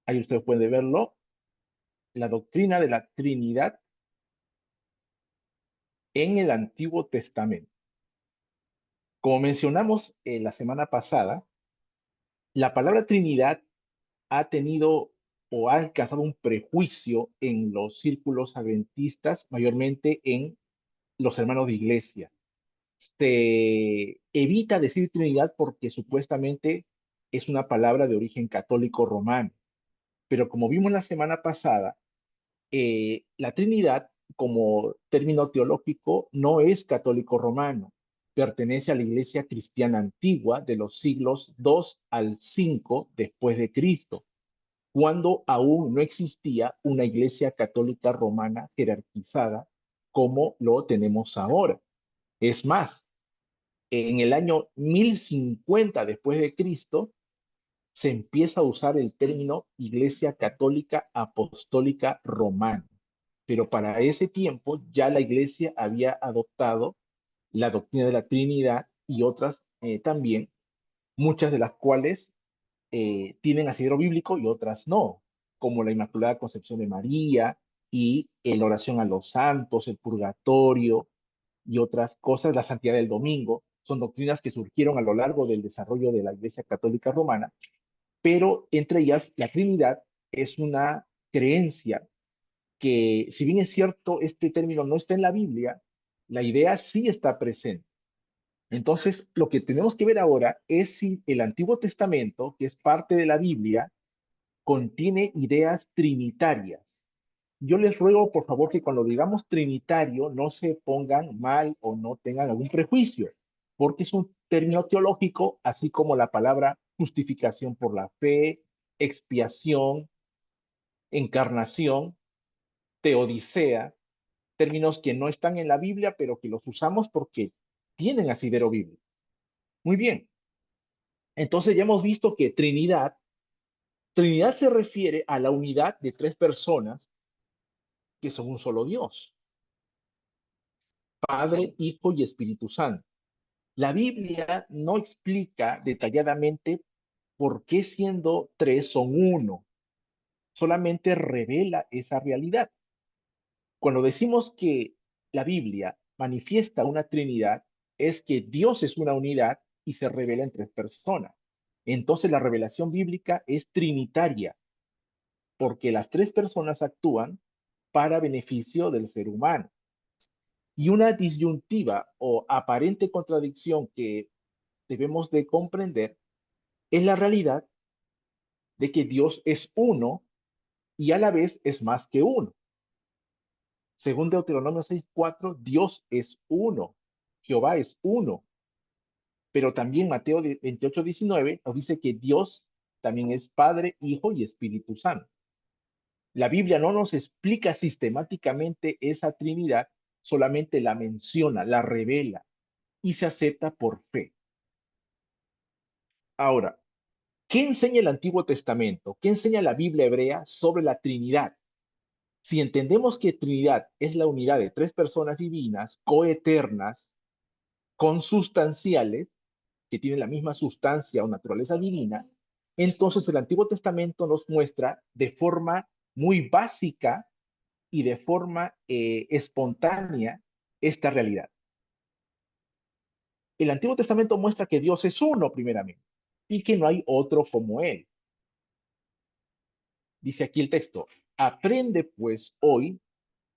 Ahí usted puede verlo, la doctrina de la Trinidad en el Antiguo Testamento. Como mencionamos la semana pasada, la palabra Trinidad ha tenido o ha alcanzado un prejuicio en los círculos adventistas, mayormente en los hermanos de iglesia. Se evita decir Trinidad porque supuestamente es una palabra de origen católico romano. Pero como vimos la semana pasada, la Trinidad como término teológico no es católico romano. Pertenece a la iglesia cristiana antigua de los siglos II al V después de Cristo, cuando aún no existía una iglesia católica romana jerarquizada como lo tenemos ahora. Es más, en el año 1050 después de Cristo, se empieza a usar el término Iglesia Católica Apostólica Romana. Pero para ese tiempo ya la Iglesia había adoptado la doctrina de la Trinidad y otras también, muchas de las cuales tienen asidero bíblico y otras no, como la Inmaculada Concepción de María y la oración a los santos, el purgatorio y otras cosas, la santidad del domingo. Son doctrinas que surgieron a lo largo del desarrollo de la Iglesia Católica Romana, pero entre ellas la Trinidad es una creencia que, si bien es cierto, este término no está en la Biblia, la idea sí está presente. Entonces, lo que tenemos que ver ahora es si el Antiguo Testamento, que es parte de la Biblia, contiene ideas trinitarias. Yo les ruego, por favor, que cuando digamos trinitario no se pongan mal o no tengan algún prejuicio, porque es un término teológico, así como la palabra justificación por la fe, expiación, encarnación, teodicea, términos que no están en la Biblia, pero que los usamos porque tienen asidero bíblico. Muy bien, entonces ya hemos visto que Trinidad se refiere a la unidad de tres personas que son un solo Dios, Padre, Hijo y Espíritu Santo. La Biblia no explica detalladamente por qué siendo tres son uno, solamente revela esa realidad. Cuando decimos que la Biblia manifiesta una Trinidad, es que Dios es una unidad y se revela en tres personas. Entonces la revelación bíblica es trinitaria, porque las tres personas actúan para beneficio del ser humano. Y una disyuntiva o aparente contradicción que debemos de comprender es la realidad de que Dios es uno y a la vez es más que uno. Según Deuteronomio 6:4, Dios es uno, Jehová es uno. Pero también Mateo 28:19 nos dice que Dios también es Padre, Hijo y Espíritu Santo. La Biblia no nos explica sistemáticamente esa Trinidad, solamente la menciona, la revela y se acepta por fe. Ahora, ¿qué enseña el Antiguo Testamento? ¿Qué enseña la Biblia hebrea sobre la Trinidad? Si entendemos que Trinidad es la unidad de tres personas divinas, coeternas, consustanciales, que tienen la misma sustancia o naturaleza divina, entonces el Antiguo Testamento nos muestra de forma muy básica y de forma espontánea esta realidad. El Antiguo Testamento muestra que Dios es uno primeramente y que no hay otro como Él. Dice aquí el texto, aprende pues hoy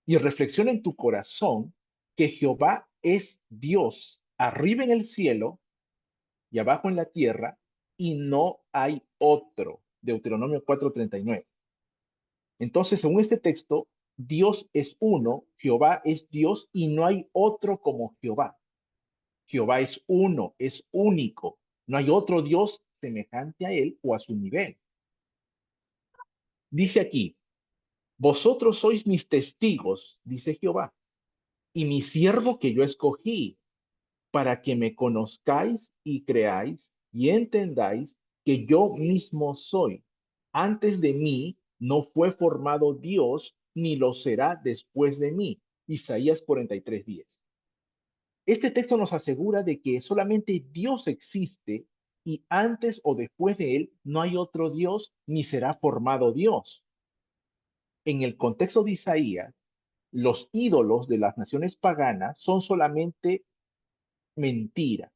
y reflexiona en tu corazón que Jehová es Dios arriba en el cielo y abajo en la tierra, y no hay otro. Deuteronomio 4:39. Entonces, según este texto, Dios es uno, Jehová es Dios y no hay otro como Jehová. Jehová es uno, es único. No hay otro Dios semejante a él o a su nivel. Dice aquí, vosotros sois mis testigos, dice Jehová, y mi siervo que yo escogí, para que me conozcáis y creáis y entendáis que yo mismo soy. Antes de mí no fue formado Dios, ni lo será después de mí. Isaías 43:10. Este texto nos asegura de que solamente Dios existe y antes o después de él no hay otro Dios ni será formado Dios. En el contexto de Isaías, los ídolos de las naciones paganas son solamente mentira.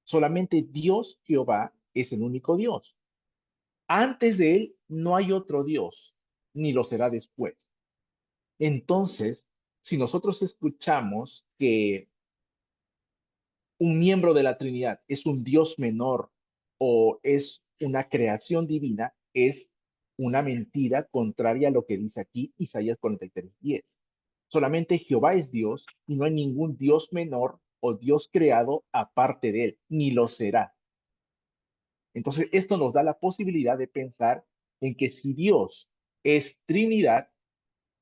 Solamente Dios, Jehová, es el único Dios. Antes de él no hay otro Dios, ni lo será después. Entonces, si nosotros escuchamos que un miembro de la Trinidad es un Dios menor o es una creación divina, es una mentira contraria a lo que dice aquí Isaías 43:10. Solamente Jehová es Dios y no hay ningún Dios menor o Dios creado aparte de él, ni lo será. Entonces, esto nos da la posibilidad de pensar en que si Dios es Trinidad,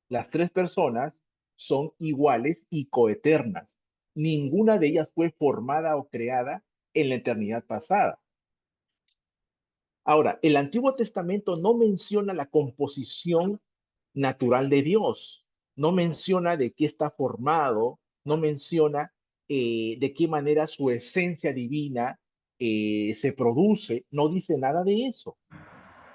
las tres personas son iguales y coeternas. Ninguna de ellas fue formada o creada en la eternidad pasada. Ahora, el Antiguo Testamento no menciona la composición natural de Dios, no menciona de qué está formado, no menciona de qué manera su esencia divina se produce, no dice nada de eso,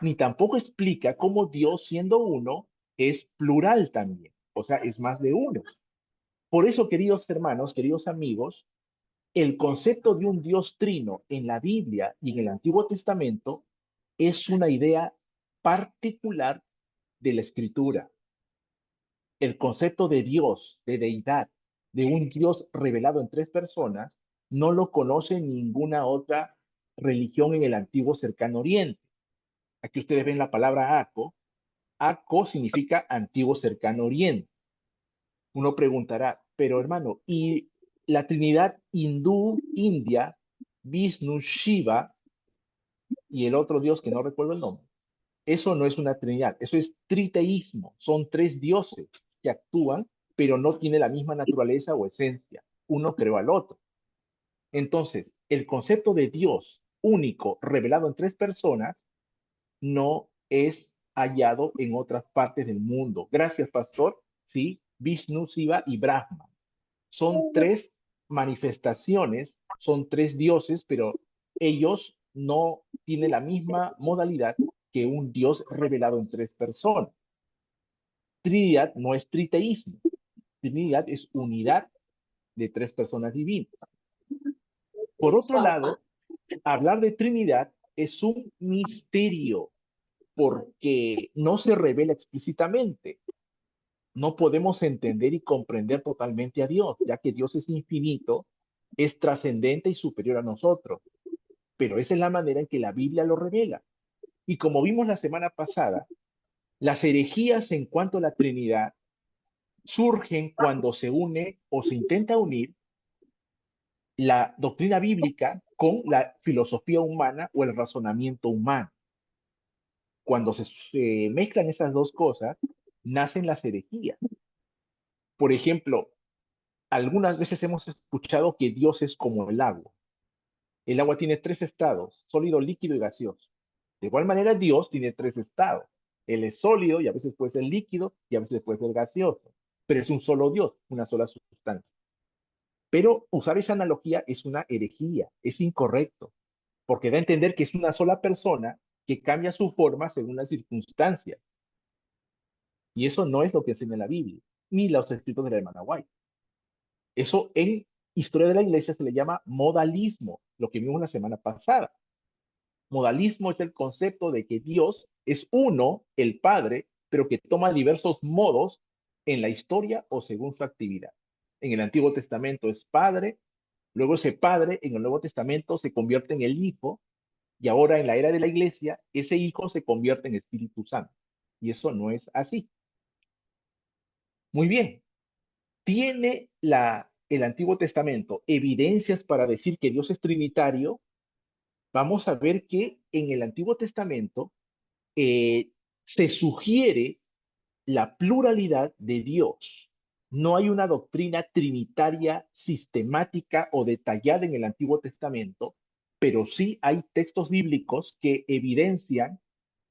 ni tampoco explica cómo Dios, siendo uno, es plural también, o sea, es más de uno. Por eso, queridos hermanos, queridos amigos, el concepto de un Dios trino en la Biblia y en el Antiguo Testamento es una idea particular de la Escritura. El concepto de Dios, de deidad, de un Dios revelado en tres personas, no lo conoce ninguna otra religión en el antiguo cercano oriente. Aquí ustedes ven la palabra Aco. Aco significa antiguo cercano oriente. Uno preguntará, pero hermano, ¿y la Trinidad hindú, India, Vishnu, Shiva y el otro Dios que no recuerdo el nombre? Eso no es una Trinidad, eso es triteísmo. Son tres dioses que actúan, pero no tiene la misma naturaleza o esencia. Uno creó al otro. Entonces, el concepto de Dios único, revelado en tres personas, no es hallado en otras partes del mundo. Gracias, pastor. Sí, Vishnu, Shiva y Brahma. Son tres manifestaciones, son tres dioses, pero ellos no tienen la misma modalidad que un Dios revelado en tres personas. Trinidad no es triteísmo. Trinidad es unidad de tres personas divinas. Por otro lado, hablar de Trinidad es un misterio porque no se revela explícitamente. No podemos entender y comprender totalmente a Dios, ya que Dios es infinito, es trascendente y superior a nosotros. Pero esa es la manera en que la Biblia lo revela. Y como vimos la semana pasada, las herejías en cuanto a la Trinidad surgen cuando se une o se intenta unir la doctrina bíblica con la filosofía humana o el razonamiento humano. Cuando se mezclan esas dos cosas, nacen las herejías. Por ejemplo, algunas veces hemos escuchado que Dios es como el agua. El agua tiene tres estados, sólido, líquido y gaseoso. De igual manera, Dios tiene tres estados. Él es sólido y a veces puede ser líquido y a veces puede ser gaseoso. Pero es un solo Dios, una sola sustancia. Pero usar esa analogía es una herejía, es incorrecto, porque da a entender que es una sola persona que cambia su forma según las circunstancias. Y eso no es lo que enseña la Biblia, ni los escritos de la hermana White. Eso en historia de la iglesia se le llama modalismo, lo que vimos la semana pasada. Modalismo es el concepto de que Dios es uno, el Padre, pero que toma diversos modos en la historia o según su actividad. En el Antiguo Testamento es Padre, luego ese Padre en el Nuevo Testamento se convierte en el Hijo, y ahora en la era de la iglesia, ese Hijo se convierte en Espíritu Santo. Y eso no es así. Muy bien. ¿Tiene el Antiguo Testamento evidencias para decir que Dios es trinitario? Vamos a ver que en el Antiguo Testamento eh, se sugiere la pluralidad de Dios. No hay una doctrina trinitaria sistemática o detallada en el Antiguo Testamento, pero sí hay textos bíblicos que evidencian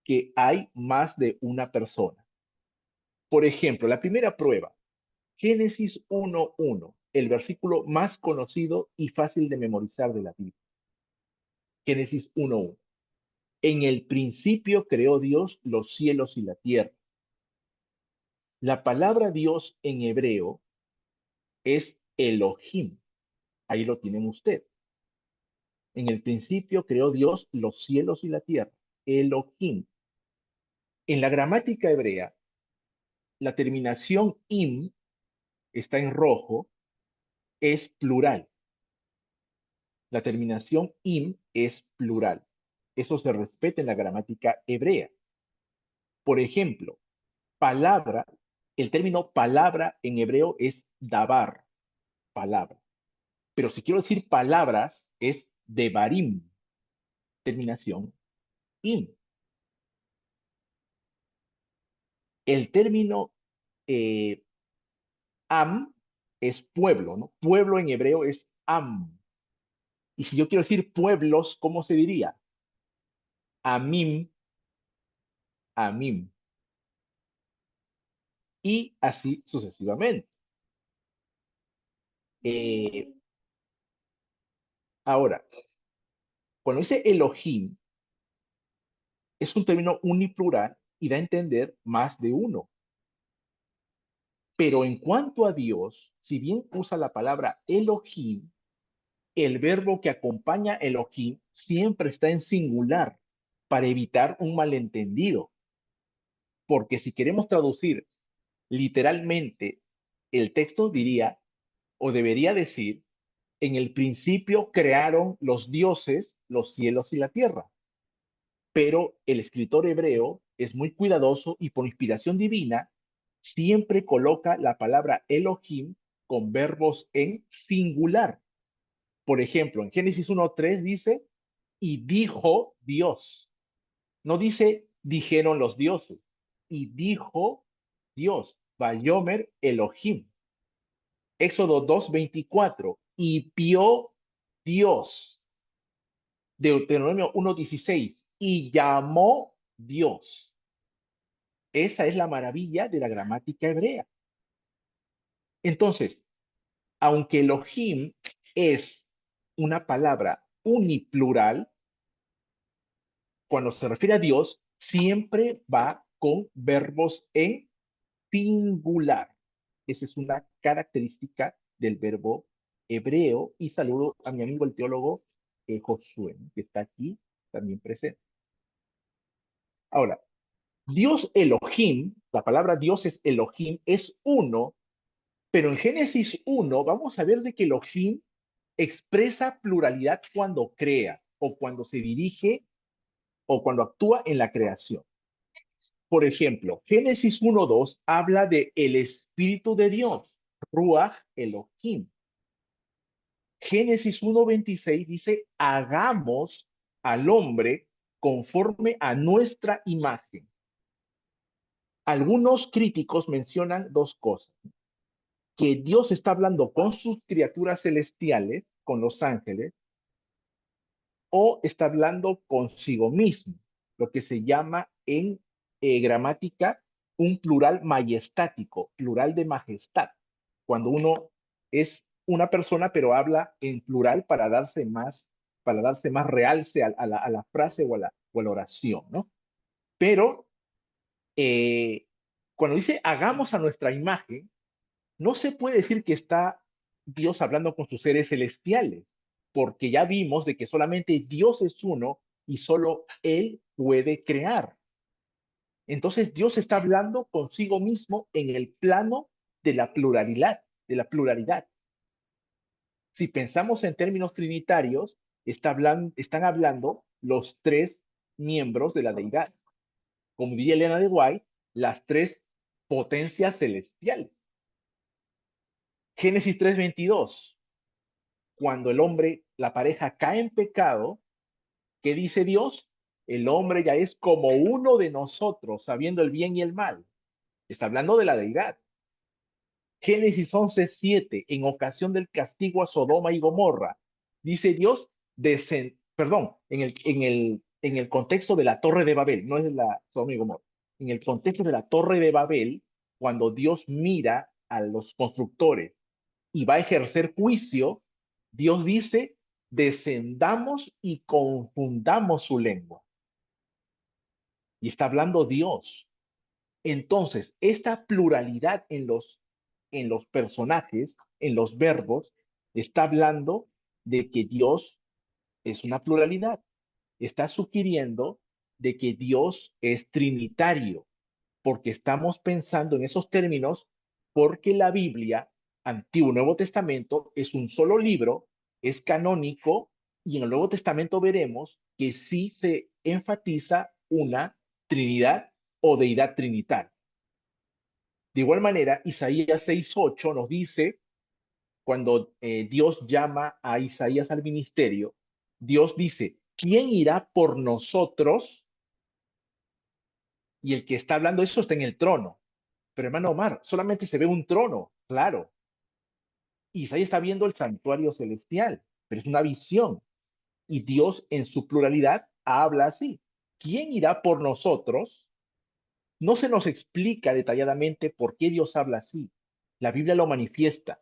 que hay más de una persona. Por ejemplo, la primera prueba, Génesis 1:1, el versículo más conocido y fácil de memorizar de la Biblia. Génesis 1:1. En el principio creó Dios los cielos y la tierra. La palabra Dios en hebreo es Elohim. Ahí lo tienen usted. En el principio creó Dios los cielos y la tierra. Elohim. En la gramática hebrea, la terminación im está en rojo, es plural. La terminación im es plural. Eso se respeta en la gramática hebrea. Por ejemplo, palabra, el término palabra en hebreo es dabar, palabra. Pero si quiero decir palabras, es devarim, terminación im. El término eh, am es pueblo, ¿no? Pueblo en hebreo es am. Y si yo quiero decir pueblos, ¿cómo se diría? Amim, amim. Y así sucesivamente. Eh, Ahora, cuando dice Elohim, es un término uniplural y da a entender más de uno. Pero en cuanto a Dios, si bien usa la palabra Elohim, el verbo que acompaña Elohim siempre está en singular para evitar un malentendido. Porque si queremos traducir literalmente, el texto diría o debería decir, en el principio crearon los dioses los cielos y la tierra. Pero el escritor hebreo es muy cuidadoso y por inspiración divina siempre coloca la palabra Elohim con verbos en singular. Por ejemplo, en Génesis 1:3 dice, y dijo Dios. No dice, dijeron los dioses. Y dijo Dios, Vayomer Elohim. Éxodo 2:24, y vio Dios. Deuteronomio 1:16, y llamó Dios. Esa es la maravilla de la gramática hebrea. Entonces, aunque Elohim es una palabra uniplural, cuando se refiere a Dios, siempre va con verbos en singular. Esa es una característica del verbo hebreo. Y saludo a mi amigo el teólogo Josué, ¿no?, que está aquí también presente. Ahora, Dios Elohim, la palabra Dios es Elohim, es uno, pero en Génesis 1 vamos a ver de que Elohim expresa pluralidad cuando crea o cuando se dirige o cuando actúa en la creación. Por ejemplo, Génesis 1:2 habla de el Espíritu de Dios, Ruach Elohim. Génesis 1:26 dice, hagamos al hombre conforme a nuestra imagen. Algunos críticos mencionan dos cosas: que Dios está hablando con sus criaturas celestiales, con los ángeles, o está hablando consigo mismo, lo que se llama en gramática un plural majestático, plural de majestad, cuando uno es una persona pero habla en plural para darse más realce a la frase o a la oración, ¿no? Pero cuando dice hagamos a nuestra imagen, no se puede decir que está Dios hablando con sus seres celestiales, porque ya vimos de que solamente Dios es uno y solo Él puede crear. Entonces Dios está hablando consigo mismo en el plano de la pluralidad, de la pluralidad. Si pensamos en términos trinitarios, están hablando los tres miembros de la deidad. Como diría Elena de White, las tres potencias celestiales. Génesis 3:22. Cuando el hombre, la pareja cae en pecado, ¿qué dice Dios? El hombre ya es como uno de nosotros, sabiendo el bien y el mal. Está hablando de la deidad. Génesis 11:7, en ocasión del castigo a Sodoma y Gomorra, dice Dios, perdón, en el contexto de la Torre de Babel, no es la Sodoma y Gomorra, en el contexto de la Torre de Babel, cuando Dios mira a los constructores y va a ejercer juicio, Dios dice, descendamos y confundamos su lengua. Y está hablando Dios. Entonces, esta pluralidad en los personajes, en los verbos, está hablando de que Dios es una pluralidad. Está sugiriendo de que Dios es trinitario, porque estamos pensando en esos términos, porque la Biblia, Antiguo y Nuevo Testamento, es un solo libro, es canónico, y en el Nuevo Testamento veremos que sí se enfatiza una Trinidad o deidad trinitaria. De igual manera, Isaías 6:8 nos dice, cuando Dios llama a Isaías al ministerio, Dios dice, ¿quién irá por nosotros? Y el que está hablando eso está en el trono. Pero hermano Omar, solamente se ve un trono, claro. Isaías está viendo el santuario celestial, pero es una visión. Y Dios en su pluralidad habla así. ¿Quién irá por nosotros? No se nos explica detalladamente por qué Dios habla así. La Biblia lo manifiesta,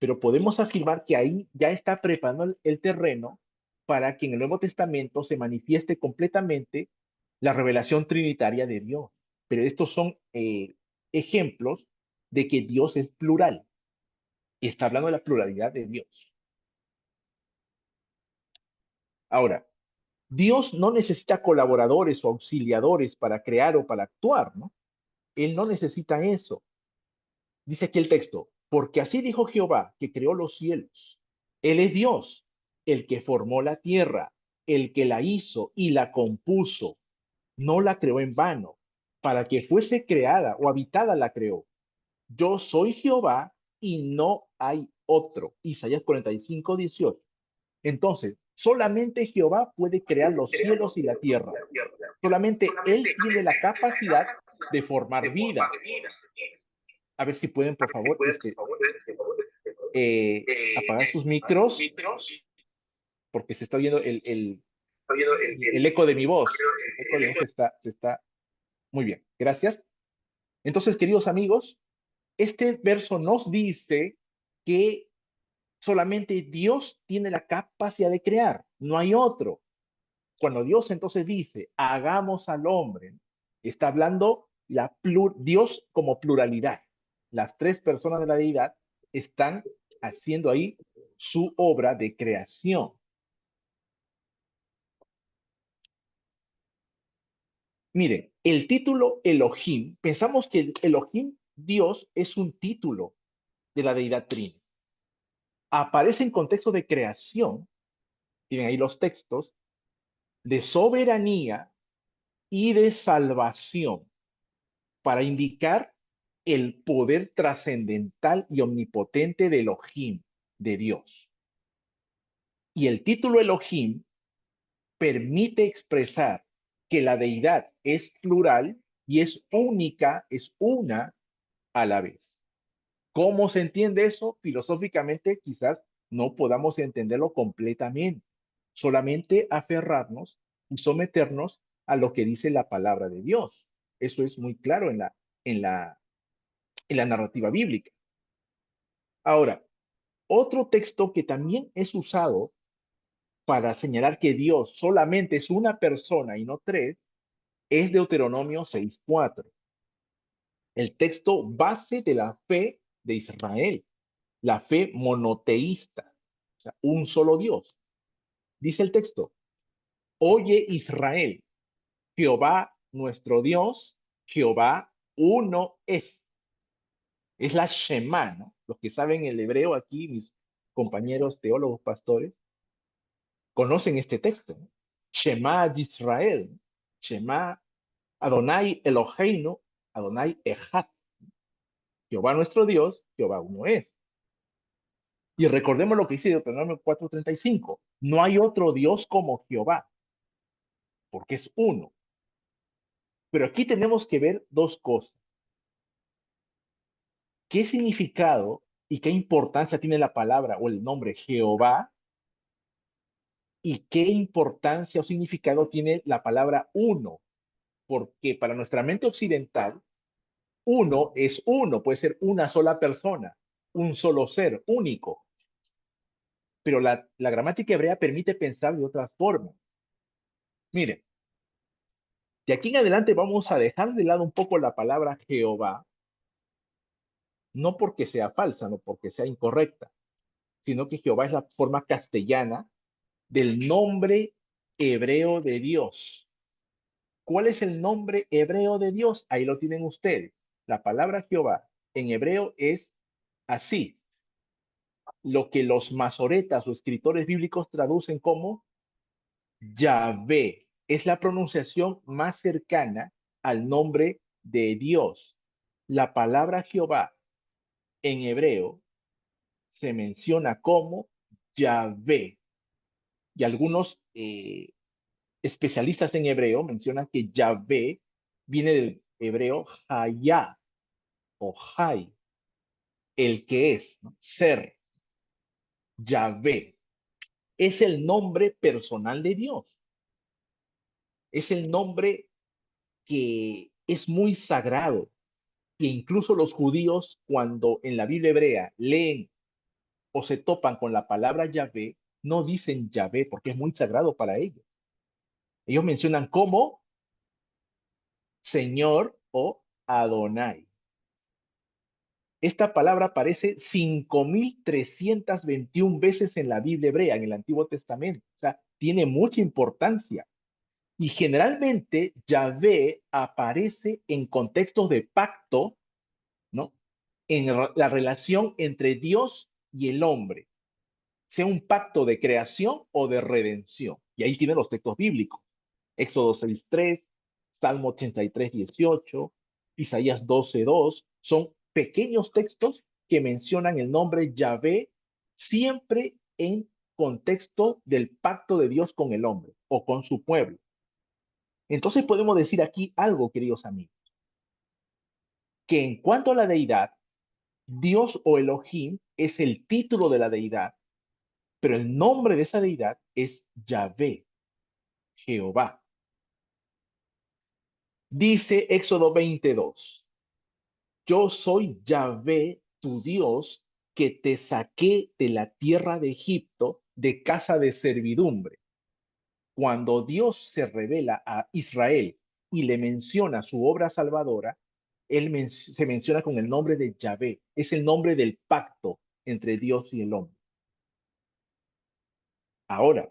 pero podemos afirmar que ahí ya está preparando el terreno para que en el Nuevo Testamento se manifieste completamente la revelación trinitaria de Dios. Pero estos son ejemplos de que Dios es plural. Está hablando de la pluralidad de Dios. Ahora, Dios no necesita colaboradores o auxiliadores para crear o para actuar, ¿no? Él no necesita eso. Dice aquí el texto, porque así dijo Jehová, que creó los cielos. Él es Dios, el que formó la tierra, el que la hizo y la compuso. No la creó en vano, para que fuese creada o habitada la creó. Yo soy Jehová y no hay otro. Isaías 45:18. Entonces, solamente Jehová puede crear los cielos y la tierra. Solamente Él tiene la capacidad de formar vida. A ver si pueden, por favor, apagar sus micros, porque se está oyendo el eco de mi voz. El eco de mi voz se está muy bien. Gracias. Entonces, queridos amigos, este verso nos dice que solamente Dios tiene la capacidad de crear, no hay otro. Cuando Dios entonces dice, hagamos al hombre, está hablando Dios como pluralidad. Las tres personas de la deidad están haciendo ahí su obra de creación. Miren, el título Elohim, pensamos que el Elohim, Dios, es un título de la deidad trina. Aparece en contexto de creación, tienen ahí los textos, de soberanía y de salvación, para indicar el poder trascendental y omnipotente de Elohim, de Dios. Y el título Elohim permite expresar que la deidad es plural y es única, es una a la vez. ¿Cómo se entiende eso? Filosóficamente quizás no podamos entenderlo completamente, solamente aferrarnos y someternos a lo que dice la palabra de Dios. Eso es muy claro en la, en la narrativa bíblica. Ahora, otro texto que también es usado para señalar que Dios solamente es una persona y no tres, es Deuteronomio 6:4, el texto base de la fe de Israel, la fe monoteísta, o sea, un solo Dios. Dice el texto, oye Israel, Jehová nuestro Dios, Jehová uno es. Es la Shema, ¿no? Los que saben el hebreo aquí, mis compañeros teólogos pastores, conocen este texto, ¿no? Shema Yisrael, Shema Adonai Eloheinu, Adonai Echad. Jehová nuestro Dios, Jehová uno es. Y recordemos lo que dice Deuteronomio 4:35. No hay otro Dios como Jehová, porque es uno. Pero aquí tenemos que ver dos cosas. ¿Qué significado y qué importancia tiene la palabra o el nombre Jehová? ¿Y qué importancia o significado tiene la palabra uno? Porque para nuestra mente occidental, uno es uno, puede ser una sola persona, un solo ser, único. pero la gramática hebrea permite pensar de otras formas. Miren, de aquí en adelante vamos a dejar de lado un poco la palabra Jehová, no porque sea falsa, no porque sea incorrecta, sino que Jehová es la forma castellana del nombre hebreo de Dios. ¿Cuál es el nombre hebreo de Dios? Ahí lo tienen ustedes. La palabra Jehová en hebreo es así, lo que los masoretas o escritores bíblicos traducen como Yahvé. Es la pronunciación más cercana al nombre de Dios. La palabra Jehová en hebreo se menciona como Yahvé. Y algunos especialistas en hebreo mencionan que Yahvé viene del hebreo Hayá o Hay, el que es, ¿no? Ser, Yahvé. Es el nombre personal de Dios. Es el nombre que es muy sagrado, que incluso los judíos, cuando en la Biblia hebrea leen o se topan con la palabra Yahvé, no dicen Yahvé porque es muy sagrado para ellos. Ellos mencionan como Señor o Adonai. Esta palabra aparece 5.321 veces en la Biblia hebrea, en el Antiguo Testamento. O sea, tiene mucha importancia. Y generalmente Yahvé aparece en contextos de pacto, ¿no? En la relación entre Dios y el hombre, sea un pacto de creación o de redención. Y ahí tienen los textos bíblicos. Éxodo 6:3, Salmo 83:18, Isaías 12:2, son pequeños textos que mencionan el nombre Yahvé siempre en contexto del pacto de Dios con el hombre o con su pueblo. Entonces podemos decir aquí algo, queridos amigos, que en cuanto a la deidad, Dios o Elohim es el título de la deidad, pero el nombre de esa deidad es Yahvé, Jehová. Dice Éxodo 22, yo soy Yahvé, tu Dios, que te saqué de la tierra de Egipto, de casa de servidumbre. Cuando Dios se revela a Israel y le menciona su obra salvadora, se menciona con el nombre de Yahvé. Es el nombre del pacto entre Dios y el hombre. Ahora,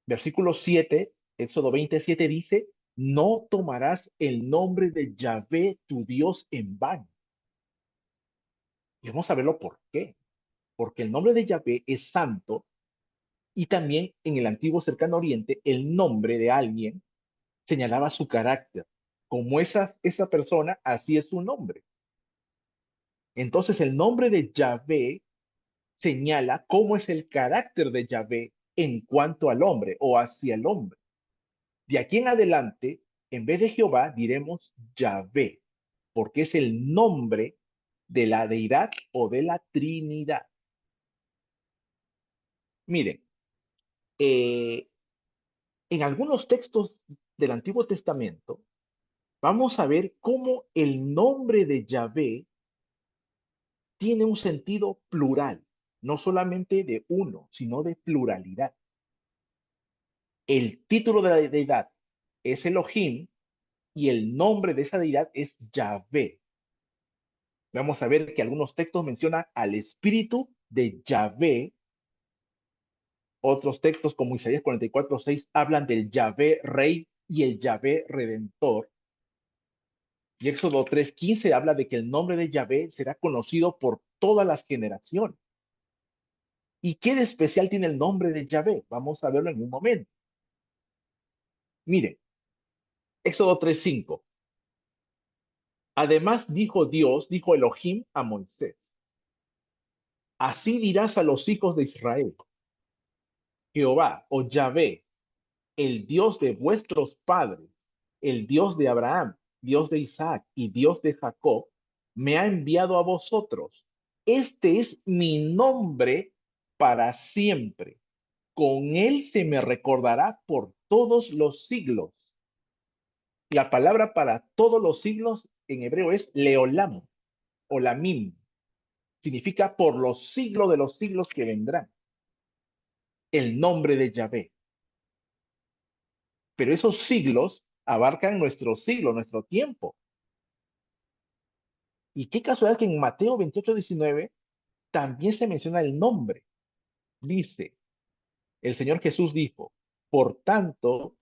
versículo 7, Éxodo 27 dice, no tomarás el nombre de Yahvé, tu Dios, en vano. Y vamos a verlo por qué. Porque el nombre de Yahvé es santo y también en el antiguo cercano oriente el nombre de alguien señalaba su carácter. Como esa persona, así es su nombre. Entonces el nombre de Yahvé señala cómo es el carácter de Yahvé en cuanto al hombre o hacia el hombre. De aquí en adelante, en vez de Jehová, diremos Yahvé, porque es el nombre de la deidad o de la Trinidad. Miren, eh, en algunos textos del Antiguo Testamento, vamos a ver cómo el nombre de Yahvé tiene un sentido plural, no solamente de uno, sino de pluralidad. El título de la deidad es Elohim y el nombre de esa deidad es Yahvé. Vamos a ver que algunos textos mencionan al espíritu de Yahvé. Otros textos como Isaías 44:6 hablan del Yahvé rey y el Yahvé redentor. Y Éxodo 3:15 habla de que el nombre de Yahvé será conocido por todas las generaciones. ¿Y qué de especial tiene el nombre de Yahvé? Vamos a verlo en un momento. Miren, Éxodo 3:5. Además dijo Elohim a Moisés, así dirás a los hijos de Israel, Jehová o Yahvé, el Dios de vuestros padres, el Dios de Abraham, Dios de Isaac y Dios de Jacob, me ha enviado a vosotros. Este es mi nombre para siempre. Con él se me recordará por todos los siglos. La palabra para todos los siglos en hebreo es leolam o lamim. Significa por los siglos de los siglos que vendrán. el nombre de Yahvé. Pero esos siglos abarcan nuestro siglo, nuestro tiempo. Y qué casualidad que en Mateo 28:19 también se menciona el nombre. Dice, el Señor Jesús dijo, por tanto,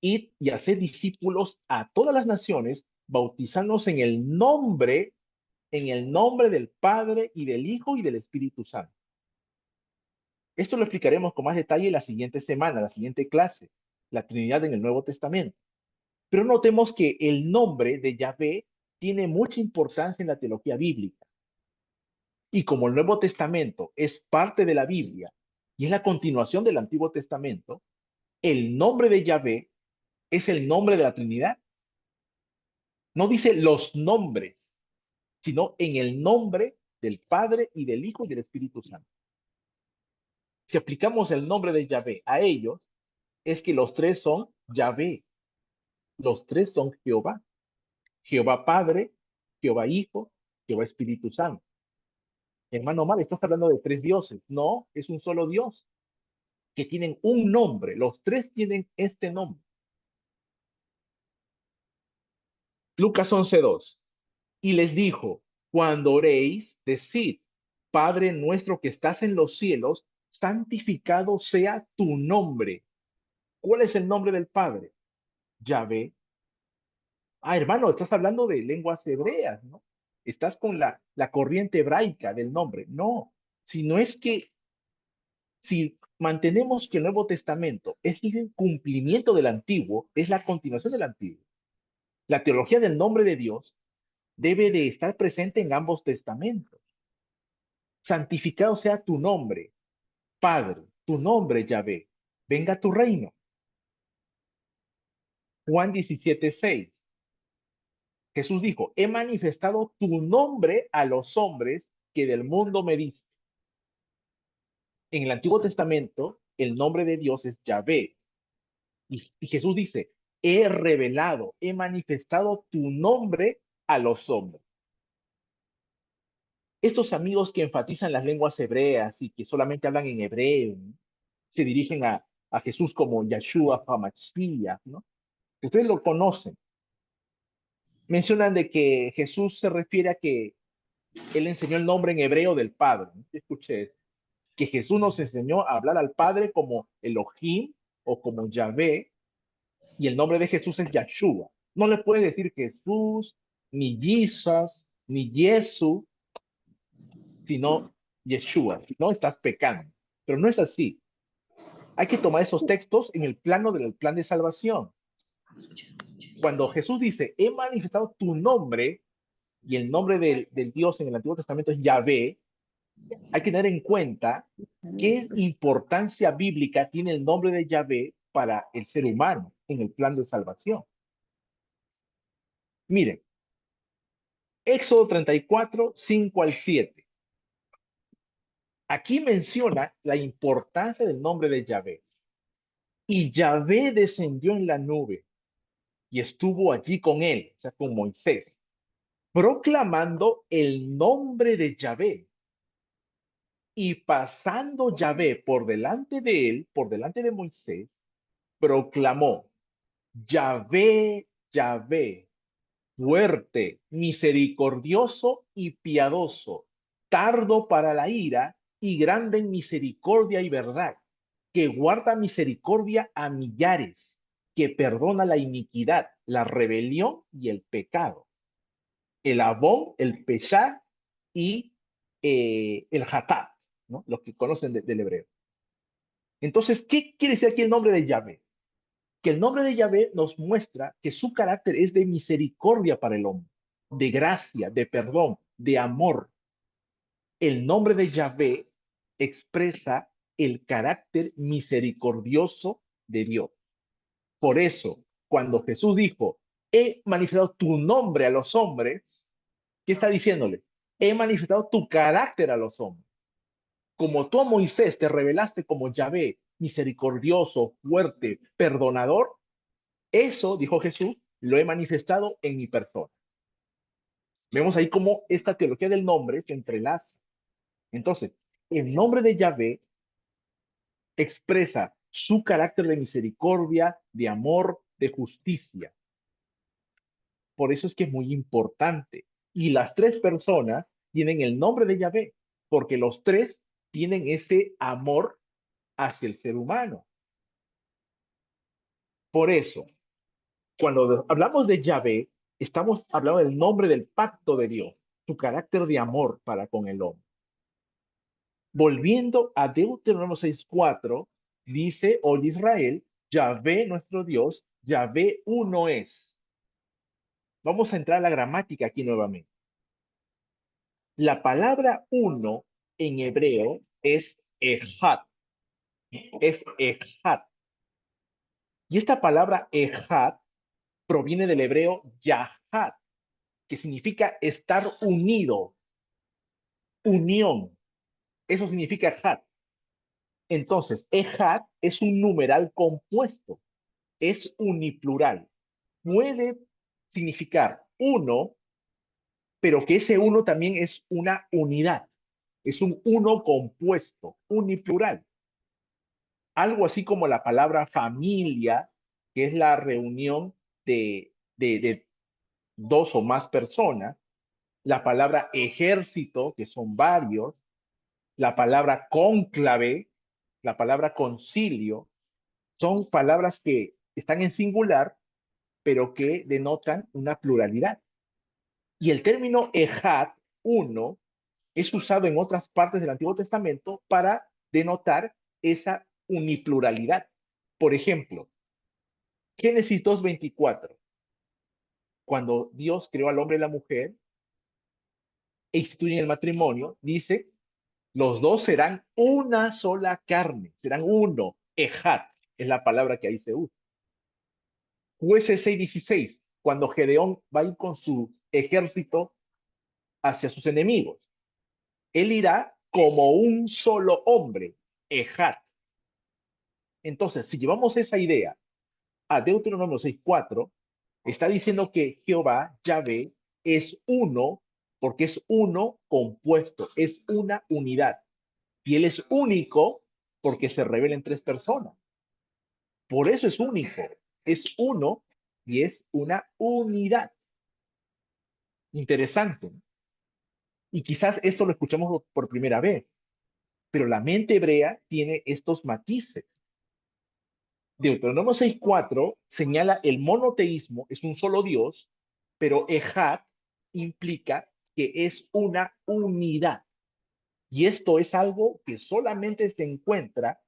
id y haced discípulos a todas las naciones, bautizándonos en el nombre del Padre y del Hijo y del Espíritu Santo. Esto lo explicaremos con más detalle la siguiente semana, la siguiente clase, la Trinidad en el Nuevo Testamento. Pero notemos que el nombre de Yahvé tiene mucha importancia en la teología bíblica. Y como el Nuevo Testamento es parte de la Biblia y es la continuación del Antiguo Testamento, el nombre de Yahvé es el nombre de la Trinidad. No dice los nombres, sino en el nombre del Padre y del Hijo y del Espíritu Santo. Si aplicamos el nombre de Yahvé a ellos, es que los tres son Yahvé. Los tres son Jehová. Jehová Padre, Jehová Hijo, Jehová Espíritu Santo. Hermano Omar, estás hablando de tres dioses. No, es un solo Dios, que tienen un nombre. Los tres tienen este nombre. Lucas 11:2. Y les dijo, cuando oréis, decid, Padre nuestro que estás en los cielos, santificado sea tu nombre. ¿Cuál es el nombre del Padre? Yahvé. Ah, hermano, estás hablando de lenguas hebreas, ¿no? Estás con la corriente hebraica del nombre. No, sino es que si mantenemos que el Nuevo Testamento es el cumplimiento del Antiguo, es la continuación del Antiguo, la teología del nombre de Dios debe de estar presente en ambos testamentos. Santificado sea tu nombre, Padre, tu nombre, Yahvé. Venga tu reino. Juan 17:6. Jesús dijo, he manifestado tu nombre a los hombres que del mundo me diste. En el Antiguo Testamento, el nombre de Dios es Yahvé. Y Jesús dice, he revelado, he manifestado tu nombre a los hombres. Estos amigos que enfatizan las lenguas hebreas y que solamente hablan en hebreo, ¿no? Se dirigen a Jesús como Yahshua HaMashiach, ¿no? Ustedes lo conocen. Mencionan de que Jesús se refiere a que él enseñó el nombre en hebreo del Padre, ¿no? Escuché que Jesús nos enseñó a hablar al Padre como Elohim o como Yahvé, y el nombre de Jesús es Yahshua. No le puede decir Jesús, ni Jesus, ni Jesús, sino Yeshua, si no estás pecando. Pero no es así. Hay que tomar esos textos en el plano del plan de salvación. Cuando Jesús dice, he manifestado tu nombre, y el nombre del Dios en el Antiguo Testamento es Yahvé, hay que tener en cuenta qué importancia bíblica tiene el nombre de Yahvé para el ser humano en el plan de salvación. Miren, Éxodo 34, 5 al 7. Aquí menciona la importancia del nombre de Yahvé. Y Yahvé descendió en la nube y estuvo allí con él, o sea, con Moisés, proclamando el nombre de Yahvé. Y pasando Yahvé por delante de él, por delante de Moisés, proclamó, Yahvé, Yahvé, fuerte, misericordioso y piadoso, tardo para la ira y grande en misericordia y verdad, que guarda misericordia a millares, que perdona la iniquidad, la rebelión y el pecado, el abón, el peshá y el hatat, ¿no? Los que conocen del hebreo. Entonces, ¿qué quiere decir aquí el nombre de Yahvé? Que el nombre de Yahvé nos muestra que su carácter es de misericordia para el hombre, de gracia, de perdón, de amor. El nombre de Yahvé expresa el carácter misericordioso de Dios. Por eso, cuando Jesús dijo, he manifestado tu nombre a los hombres, ¿qué está diciéndoles? He manifestado tu carácter a los hombres. Como tú a Moisés te revelaste como Yahvé, misericordioso, fuerte, perdonador, eso, dijo Jesús, lo he manifestado en mi persona. Vemos ahí cómo esta teología del nombre se entrelaza. Entonces, el nombre de Yahvé expresa su carácter de misericordia, de amor, de justicia. Por eso es que es muy importante. Y las tres personas tienen el nombre de Yahvé, porque los tres tienen ese amor hacia el ser humano. Por eso, cuando hablamos de Yahvé, estamos hablando del nombre del pacto de Dios, su carácter de amor para con el hombre. Volviendo a Deuteronomio 6:4, dice, oye Israel, Yahvé nuestro Dios, Yahvé uno es. Vamos a entrar a la gramática aquí nuevamente. La palabra uno en hebreo es ejad, es ejad. Y esta palabra ejad proviene del hebreo yahad, que significa estar unido, unión. Eso significa ejad. Entonces, ejad es un numeral compuesto, es uniplural. Puede significar uno, pero que ese uno también es una unidad. Es un uno compuesto, uniplural. Algo así como la palabra familia, que es la reunión de dos o más personas, la palabra ejército, que son varios, la palabra cónclave, la palabra concilio, son palabras que están en singular, pero que denotan una pluralidad. Y el término ejad, uno, es usado en otras partes del Antiguo Testamento para denotar esa unipluralidad. Por ejemplo, Génesis 2:24, cuando Dios creó al hombre y la mujer e instituye el matrimonio, dice, los dos serán una sola carne, serán uno, ejad, es la palabra que ahí se usa. Jueces 6:16, cuando Gedeón va a ir con su ejército hacia sus enemigos, él irá como un solo hombre, ejad. Entonces, si llevamos esa idea a Deuteronomio 6:4, está diciendo que Jehová, Yahvé, es uno, porque es uno compuesto, es una unidad. Y él es único porque se revela en tres personas. Por eso es único, es uno y es una unidad. Interesante. Y quizás esto lo escuchamos por primera vez, pero la mente hebrea tiene estos matices. Deuteronomio 6:4 señala el monoteísmo, es un solo Dios, pero Ejad implica que es una unidad. Y esto es algo que solamente se encuentra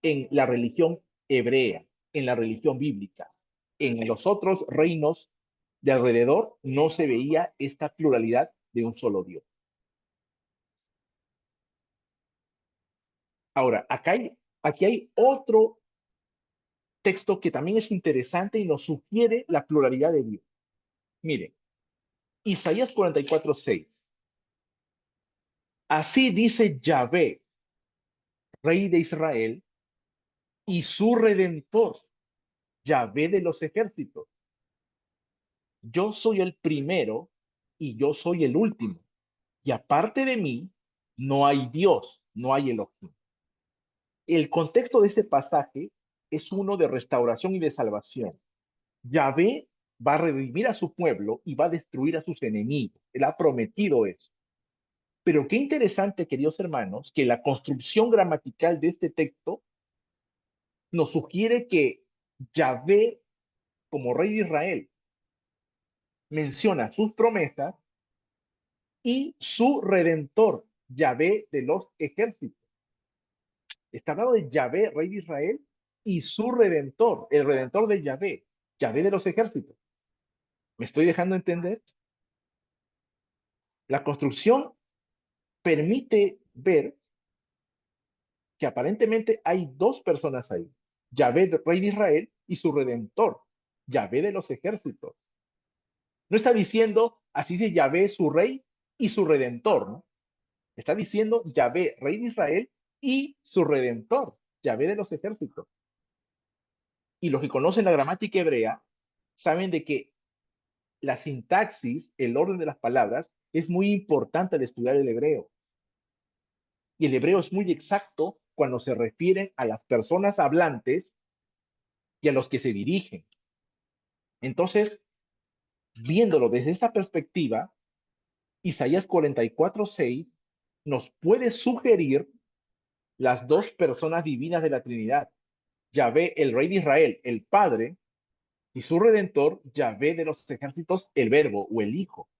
en la religión hebrea, en la religión bíblica. En los otros reinos de alrededor no se veía esta pluralidad de un solo Dios. Ahora, aquí hay otro texto que también es interesante y nos sugiere la pluralidad de Dios. Miren, Isaías 44:6. Así dice Yahvé, rey de Israel, y su redentor, Yahvé de los ejércitos. Yo soy el primero y yo soy el último. Y aparte de mí, no hay Dios, no hay Elohim. El contexto de este pasaje es uno de restauración y de salvación. Yahvé va a redimir a su pueblo y va a destruir a sus enemigos. Él ha prometido eso. Pero qué interesante, queridos hermanos, que la construcción gramatical de este texto nos sugiere que Yahvé, como rey de Israel, menciona sus promesas y su redentor, Yahvé de los ejércitos. Está hablando de Yahvé, rey de Israel, y su redentor, el redentor de Yahvé, Yahvé de los ejércitos. ¿Me estoy dejando entender? La construcción permite ver que aparentemente hay dos personas ahí. Yahvé, rey de Israel, y su redentor, Yahvé de los ejércitos. No está diciendo, así dice Yahvé, su rey y su redentor, ¿no? Está diciendo Yahvé, rey de Israel, y su redentor, Yahvé de los ejércitos. Y los que conocen la gramática hebrea saben de que la sintaxis, el orden de las palabras, es muy importante al estudiar el hebreo. Y el hebreo es muy exacto cuando se refieren a las personas hablantes y a los que se dirigen. Entonces, viéndolo desde esa perspectiva, Isaías 44:6 nos puede sugerir las dos personas divinas de la Trinidad. Yahvé, el Rey de Israel, el Padre, y su Redentor, Yahvé de los ejércitos, el Verbo o el Hijo.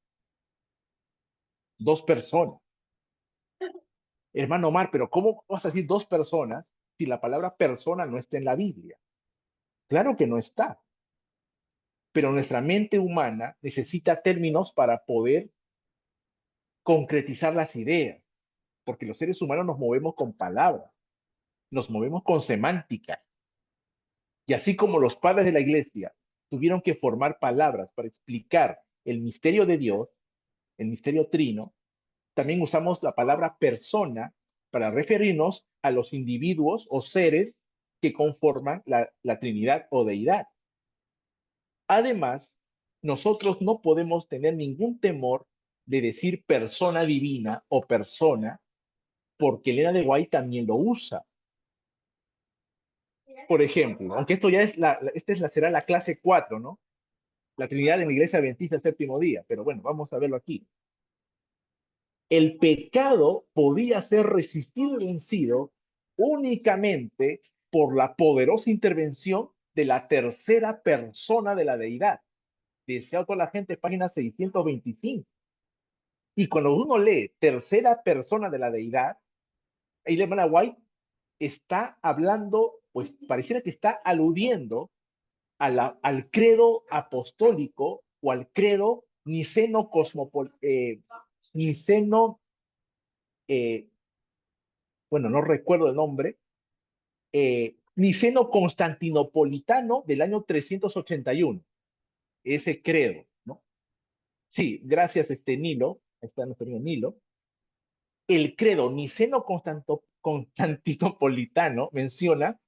Dos personas. Hermano Omar, pero ¿cómo vas a decir dos personas si la palabra persona no está en la Biblia? Claro que no está. Pero nuestra mente humana necesita términos para poder concretizar las ideas, porque los seres humanos nos movemos con palabras, nos movemos con semántica. Y así como los padres de la iglesia tuvieron que formar palabras para explicar el misterio de Dios, el misterio trino, también usamos la palabra persona para referirnos a los individuos o seres que conforman la Trinidad o deidad. Además, nosotros no podemos tener ningún temor de decir persona divina o persona, porque Elena de White también lo usa. Por ejemplo, aunque esto ya es será la clase 4, ¿no? La Trinidad en la Iglesia Adventista el séptimo día, pero bueno, vamos a verlo aquí. El pecado podía ser resistido y vencido únicamente por la poderosa intervención de la tercera persona de la deidad. Desea toda la gente, página 625. Y cuando uno lee tercera persona de la deidad, ahí la hermana White está hablando, pues pareciera que está aludiendo al credo apostólico o al credo niceno niceno, eh, bueno, no recuerdo el nombre, niceno constantinopolitano del año 381, ese credo, ¿no? Sí, gracias, Nilo, está nuestro amigo Nilo. El credo niceno constantinopolitano menciona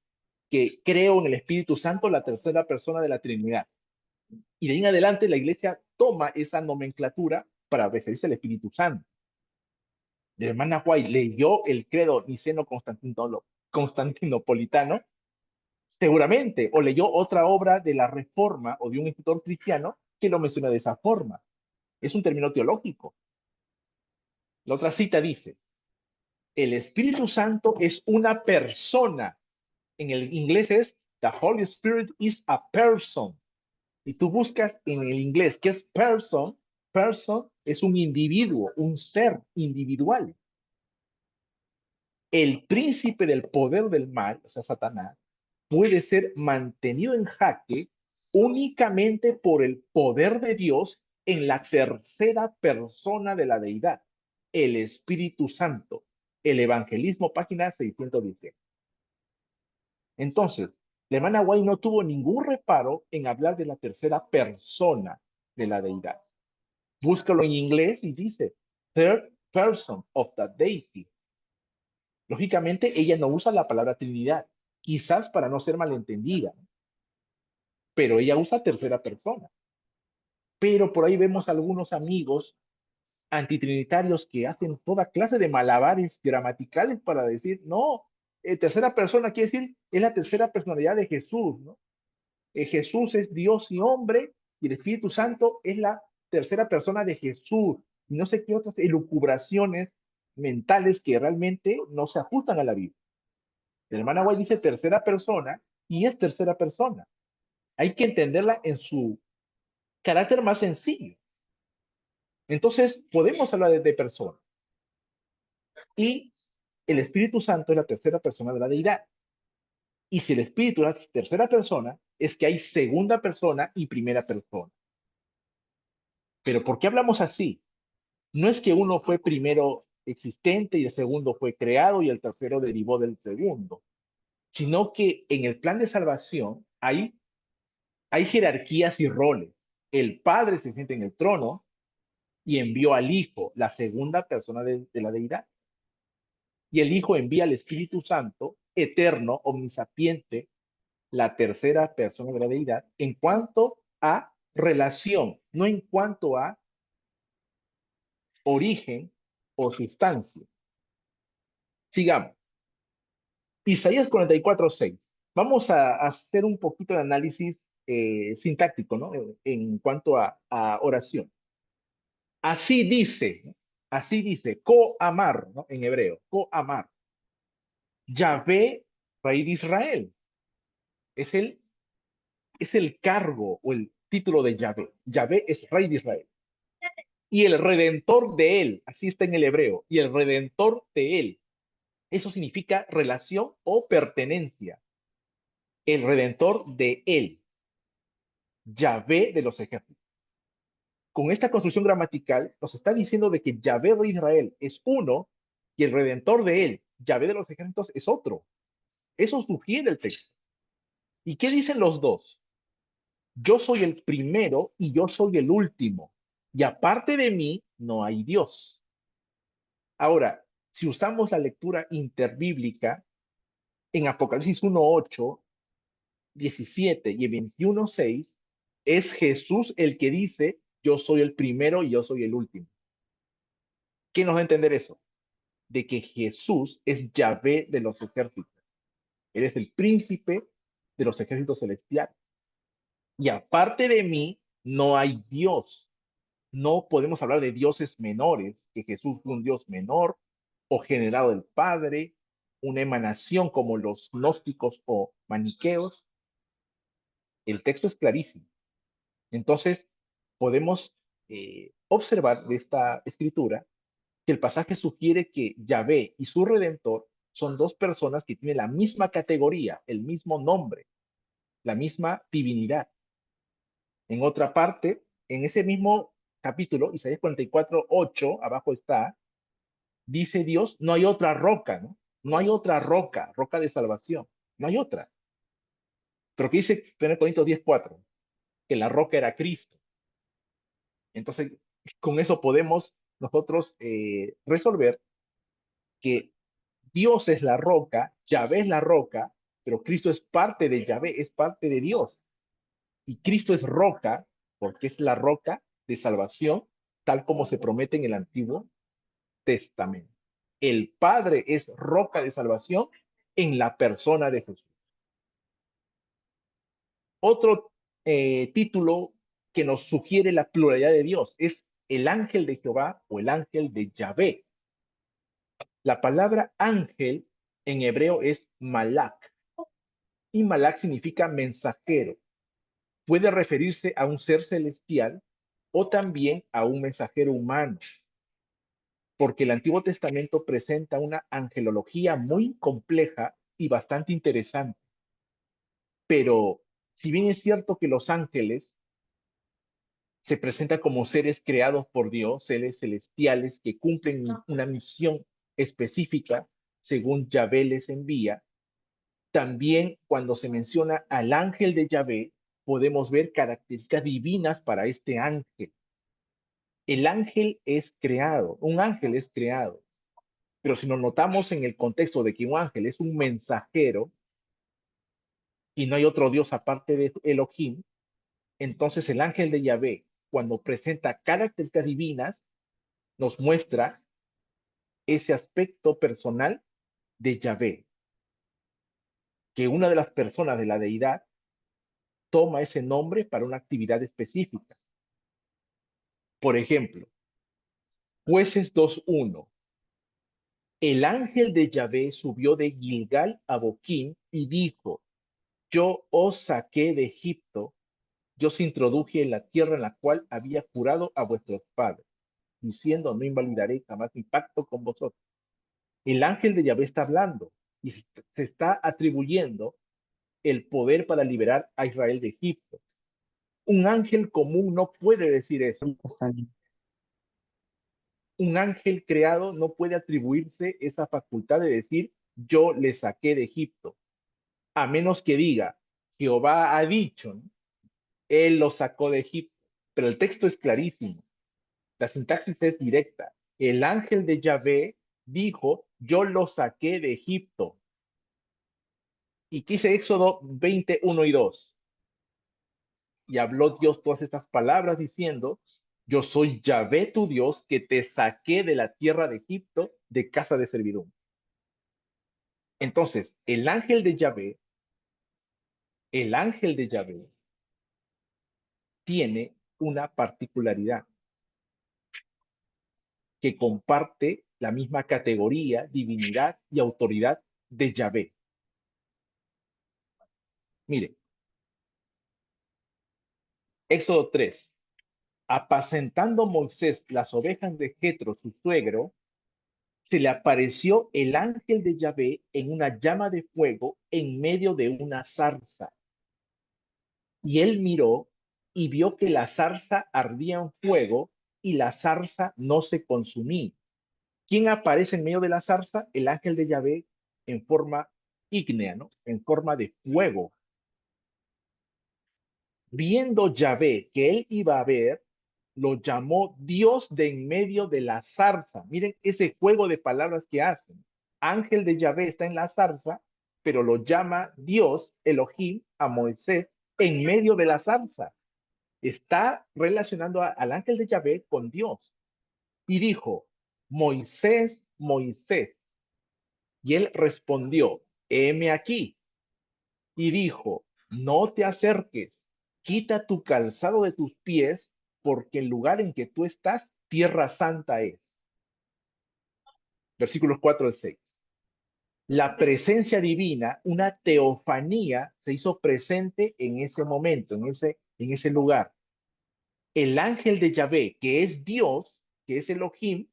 que creo en el Espíritu Santo, la tercera persona de la Trinidad. Y de ahí en adelante la iglesia toma esa nomenclatura para referirse al Espíritu Santo. La hermana White leyó el credo niceno constantinopolitano, seguramente, o leyó otra obra de la Reforma o de un escritor cristiano que lo menciona de esa forma. Es un término teológico. La otra cita dice, el Espíritu Santo es una persona. En el inglés es, the Holy Spirit is a person. Y tú buscas en el inglés, ¿qué es person? Person es un individuo, un ser individual. El príncipe del poder del mal, o sea, Satanás, puede ser mantenido en jaque únicamente por el poder de Dios en la tercera persona de la deidad, el Espíritu Santo. El Evangelismo, página 610. Entonces, la hermana White no tuvo ningún reparo en hablar de la tercera persona de la deidad. Búscalo en inglés y dice, third person of the deity. Lógicamente, ella no usa la palabra Trinidad, quizás para no ser malentendida, pero ella usa tercera persona. Pero por ahí vemos algunos amigos antitrinitarios que hacen toda clase de malabares gramaticales para decir, no, tercera persona quiere decir, es la tercera personalidad de Jesús, ¿no? Jesús es Dios y hombre, y el Espíritu Santo es la tercera persona de Jesús. Y no sé qué otras elucubraciones mentales que realmente no se ajustan a la Biblia. La hermana White dice tercera persona y es tercera persona. Hay que entenderla en su carácter más sencillo. Entonces, podemos hablar de persona. Y el Espíritu Santo es la tercera persona de la deidad. Y si el Espíritu es la tercera persona, es que hay segunda persona y primera persona. Pero ¿por qué hablamos así? No es que uno fue primero existente y el segundo fue creado y el tercero derivó del segundo, sino que en el plan de salvación hay jerarquías y roles. El Padre se siente en el trono y envió al Hijo, la segunda persona de la deidad. Y el Hijo envía al Espíritu Santo, eterno, omnisapiente, la tercera persona de la deidad, en cuanto a relación, no en cuanto a origen o sustancia. Sigamos. Isaías 44:6. Vamos a hacer un poquito de análisis sintáctico, ¿no? En cuanto a oración. Así dice, ¿no? Así dice, Ko-amar, ¿no? En hebreo, Ko-amar. Yahvé, rey de Israel. Es el, es el cargo o el título de Yahvé. Yahvé es rey de Israel. Y el redentor de él, así está en el hebreo, y el redentor de él. Eso significa relación o pertenencia. El redentor de él. Yahvé de los ejércitos. Con esta construcción gramatical nos está diciendo de que Yahvé de Israel es uno y el redentor de él, Yahvé de los ejércitos, es otro. Eso sugiere el texto. ¿Y qué dicen los dos? Yo soy el primero y yo soy el último. Y aparte de mí no hay Dios. Ahora, si usamos la lectura interbíblica, en Apocalipsis 1:8, 17 y 21:6, es Jesús el que dice, yo soy el primero y yo soy el último. ¿Qué nos va a entender eso? De que Jesús es Yahvé de los ejércitos. Él es el príncipe de los ejércitos celestiales. Y aparte de mí, no hay Dios. No podemos hablar de dioses menores, que Jesús fue un Dios menor o generado del Padre, una emanación como los gnósticos o maniqueos. El texto es clarísimo. Entonces, podemos observar de esta escritura que el pasaje sugiere que Yahvé y su redentor son dos personas que tienen la misma categoría, el mismo nombre, la misma divinidad. En otra parte, en ese mismo capítulo, Isaías 44:8, abajo está, dice Dios, no hay otra roca, ¿no? No hay otra roca, roca de salvación, no hay otra. Pero que dice 1 Corintios 10:4, que la roca era Cristo. Entonces, con eso podemos nosotros resolver que Dios es la roca, Yahvé es la roca, pero Cristo es parte de Yahvé, es parte de Dios. Y Cristo es roca, porque es la roca de salvación, tal como se promete en el Antiguo Testamento. El Padre es roca de salvación en la persona de Jesús. Otro título que nos sugiere la pluralidad de Dios es el ángel de Jehová o el ángel de Yahvé. La palabra ángel en hebreo es malak y malak significa mensajero. Puede referirse a un ser celestial o también a un mensajero humano, porque el Antiguo Testamento presenta una angelología muy compleja y bastante interesante. Pero si bien es cierto que los ángeles se presentan como seres creados por Dios, seres celestiales que cumplen una misión específica según Yahvé les envía, también cuando se menciona al ángel de Yahvé, podemos ver características divinas para este ángel. El ángel es creado, un ángel es creado, pero si nos notamos en el contexto de que un ángel es un mensajero y no hay otro Dios aparte de Elohim, entonces el ángel de Yahvé, cuando presenta características divinas, nos muestra ese aspecto personal de Yahvé, que una de las personas de la deidad toma ese nombre para una actividad específica. Por ejemplo, Jueces 2:1. El ángel de Yahvé subió de Gilgal a Boquim y dijo, yo os saqué de Egipto, yo os introduje en la tierra en la cual había jurado a vuestros padres, diciendo, no invalidaré jamás mi pacto con vosotros. El ángel de Yahvé está hablando y se está atribuyendo el poder para liberar a Israel de Egipto. Un ángel común no puede decir eso. Un ángel creado no puede atribuirse esa facultad de decir, yo le saqué de Egipto, a menos que diga, Jehová ha dicho, ¿no? Él lo sacó de Egipto. Pero el texto es clarísimo. La sintaxis es directa. El ángel de Yahvé dijo, yo lo saqué de Egipto. ¿Y qué dice Éxodo 20:1 y 2? Y habló Dios todas estas palabras diciendo, yo soy Yahvé tu Dios que te saqué de la tierra de Egipto de casa de servidumbre. Entonces, el ángel de Yahvé tiene una particularidad que comparte la misma categoría, divinidad y autoridad de Yahvé. Mire, Éxodo 3. Apacentando Moisés las ovejas de Jetro, su suegro, se le apareció el ángel de Yahvé en una llama de fuego en medio de una zarza. Y él miró y vio que la zarza ardía en fuego y la zarza no se consumía. ¿Quién aparece en medio de la zarza? El ángel de Yahvé en forma ígnea, ¿no? En forma de fuego. Viendo Yahvé que él iba a ver, lo llamó Dios de en medio de la zarza. Miren ese juego de palabras que hacen. Ángel de Yahvé está en la zarza, pero lo llama Dios, Elohim, a Moisés en medio de la zarza. Está relacionando al ángel de Yahvé con Dios. Y dijo, Moisés, Moisés. Y él respondió, heme aquí. Y dijo, no te acerques, quita tu calzado de tus pies, porque el lugar en que tú estás, tierra santa es. Versículos 4 al 6. La presencia divina, una teofanía, se hizo presente en ese momento, en ese lugar. El ángel de Yahvé, que es Dios, que es Elohim,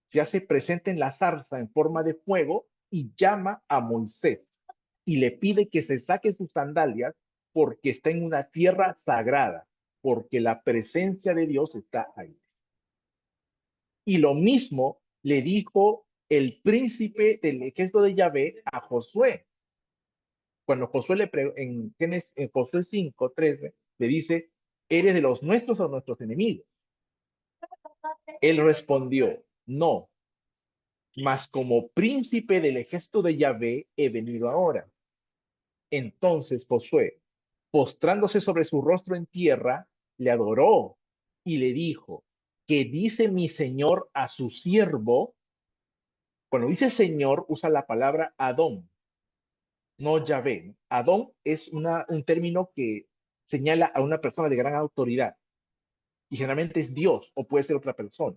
se hace presente en la zarza en forma de fuego y llama a Moisés y le pide que se saque sus sandalias porque está en una tierra sagrada, porque la presencia de Dios está ahí. Y lo mismo le dijo el príncipe del ejército de Yahvé a Josué. Cuando Josué en Josué 5:13 le dice, ¿eres de los nuestros o nuestros enemigos? Él respondió, no, mas como príncipe del ejército de Yahvé he venido ahora. Entonces Josué, postrándose sobre su rostro en tierra, le adoró y le dijo, ¿qué dice mi señor a su siervo? Cuando dice señor, usa la palabra Adón, no Yahvé. Adón es un término que señala a una persona de gran autoridad y generalmente es Dios o puede ser otra persona.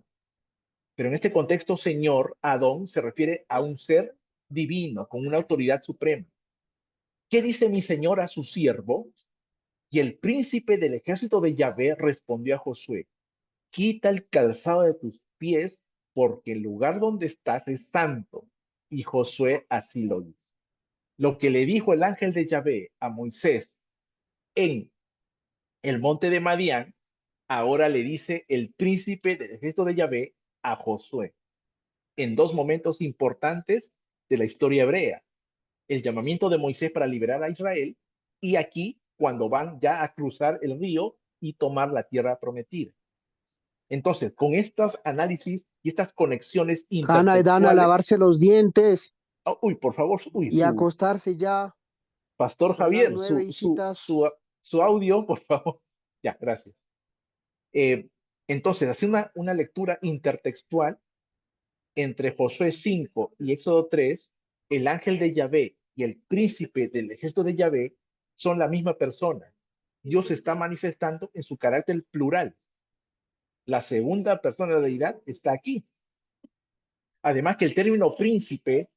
Pero en este contexto, señor, Adón se refiere a un ser divino, con una autoridad suprema. ¿Qué dice mi señor a su siervo? Y el príncipe del ejército de Yahvé respondió a Josué, quita el calzado de tus pies, porque el lugar donde estás es santo. Y Josué así lo hizo. Lo que le dijo el ángel de Yahvé a Moisés en el monte de Madián, ahora le dice el príncipe del ejército de Yahvé a Josué, en dos momentos importantes de la historia hebrea. El llamamiento de Moisés para liberar a Israel y aquí cuando van ya a cruzar el río y tomar la tierra prometida. Entonces, con estos análisis y estas conexiones Hanna y Dan a intertextuales, lavarse los dientes uy, por favor, uy, y acostarse ya. Pastor Son las Javier, 9, hijitas. su audio, por favor. Ya, gracias. Eh, entonces, hace una lectura intertextual entre Josué 5 y Éxodo 3, el ángel de Yahvé y el príncipe del ejército de Yahvé son la misma persona. Dios se está manifestando en su carácter plural. La segunda persona de la deidad está aquí. Además que el término príncipe,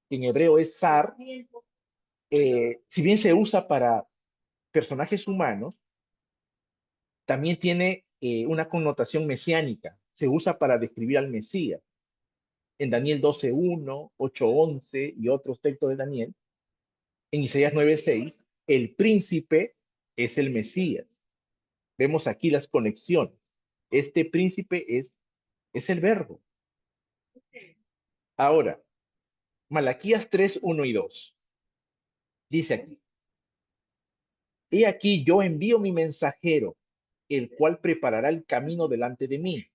que en hebreo es zar, si bien se usa para personajes humanos, también tiene una connotación mesiánica. Se usa para describir al Mesías. En Daniel 12:1, 8:11 y otros textos de Daniel, en Isaías 9:6, el príncipe es el Mesías. Vemos aquí las conexiones. Este príncipe es el verbo. Ahora, Malaquías 3:1 y 2. Dice aquí, he aquí yo envío mi mensajero, el cual preparará el camino delante de mí,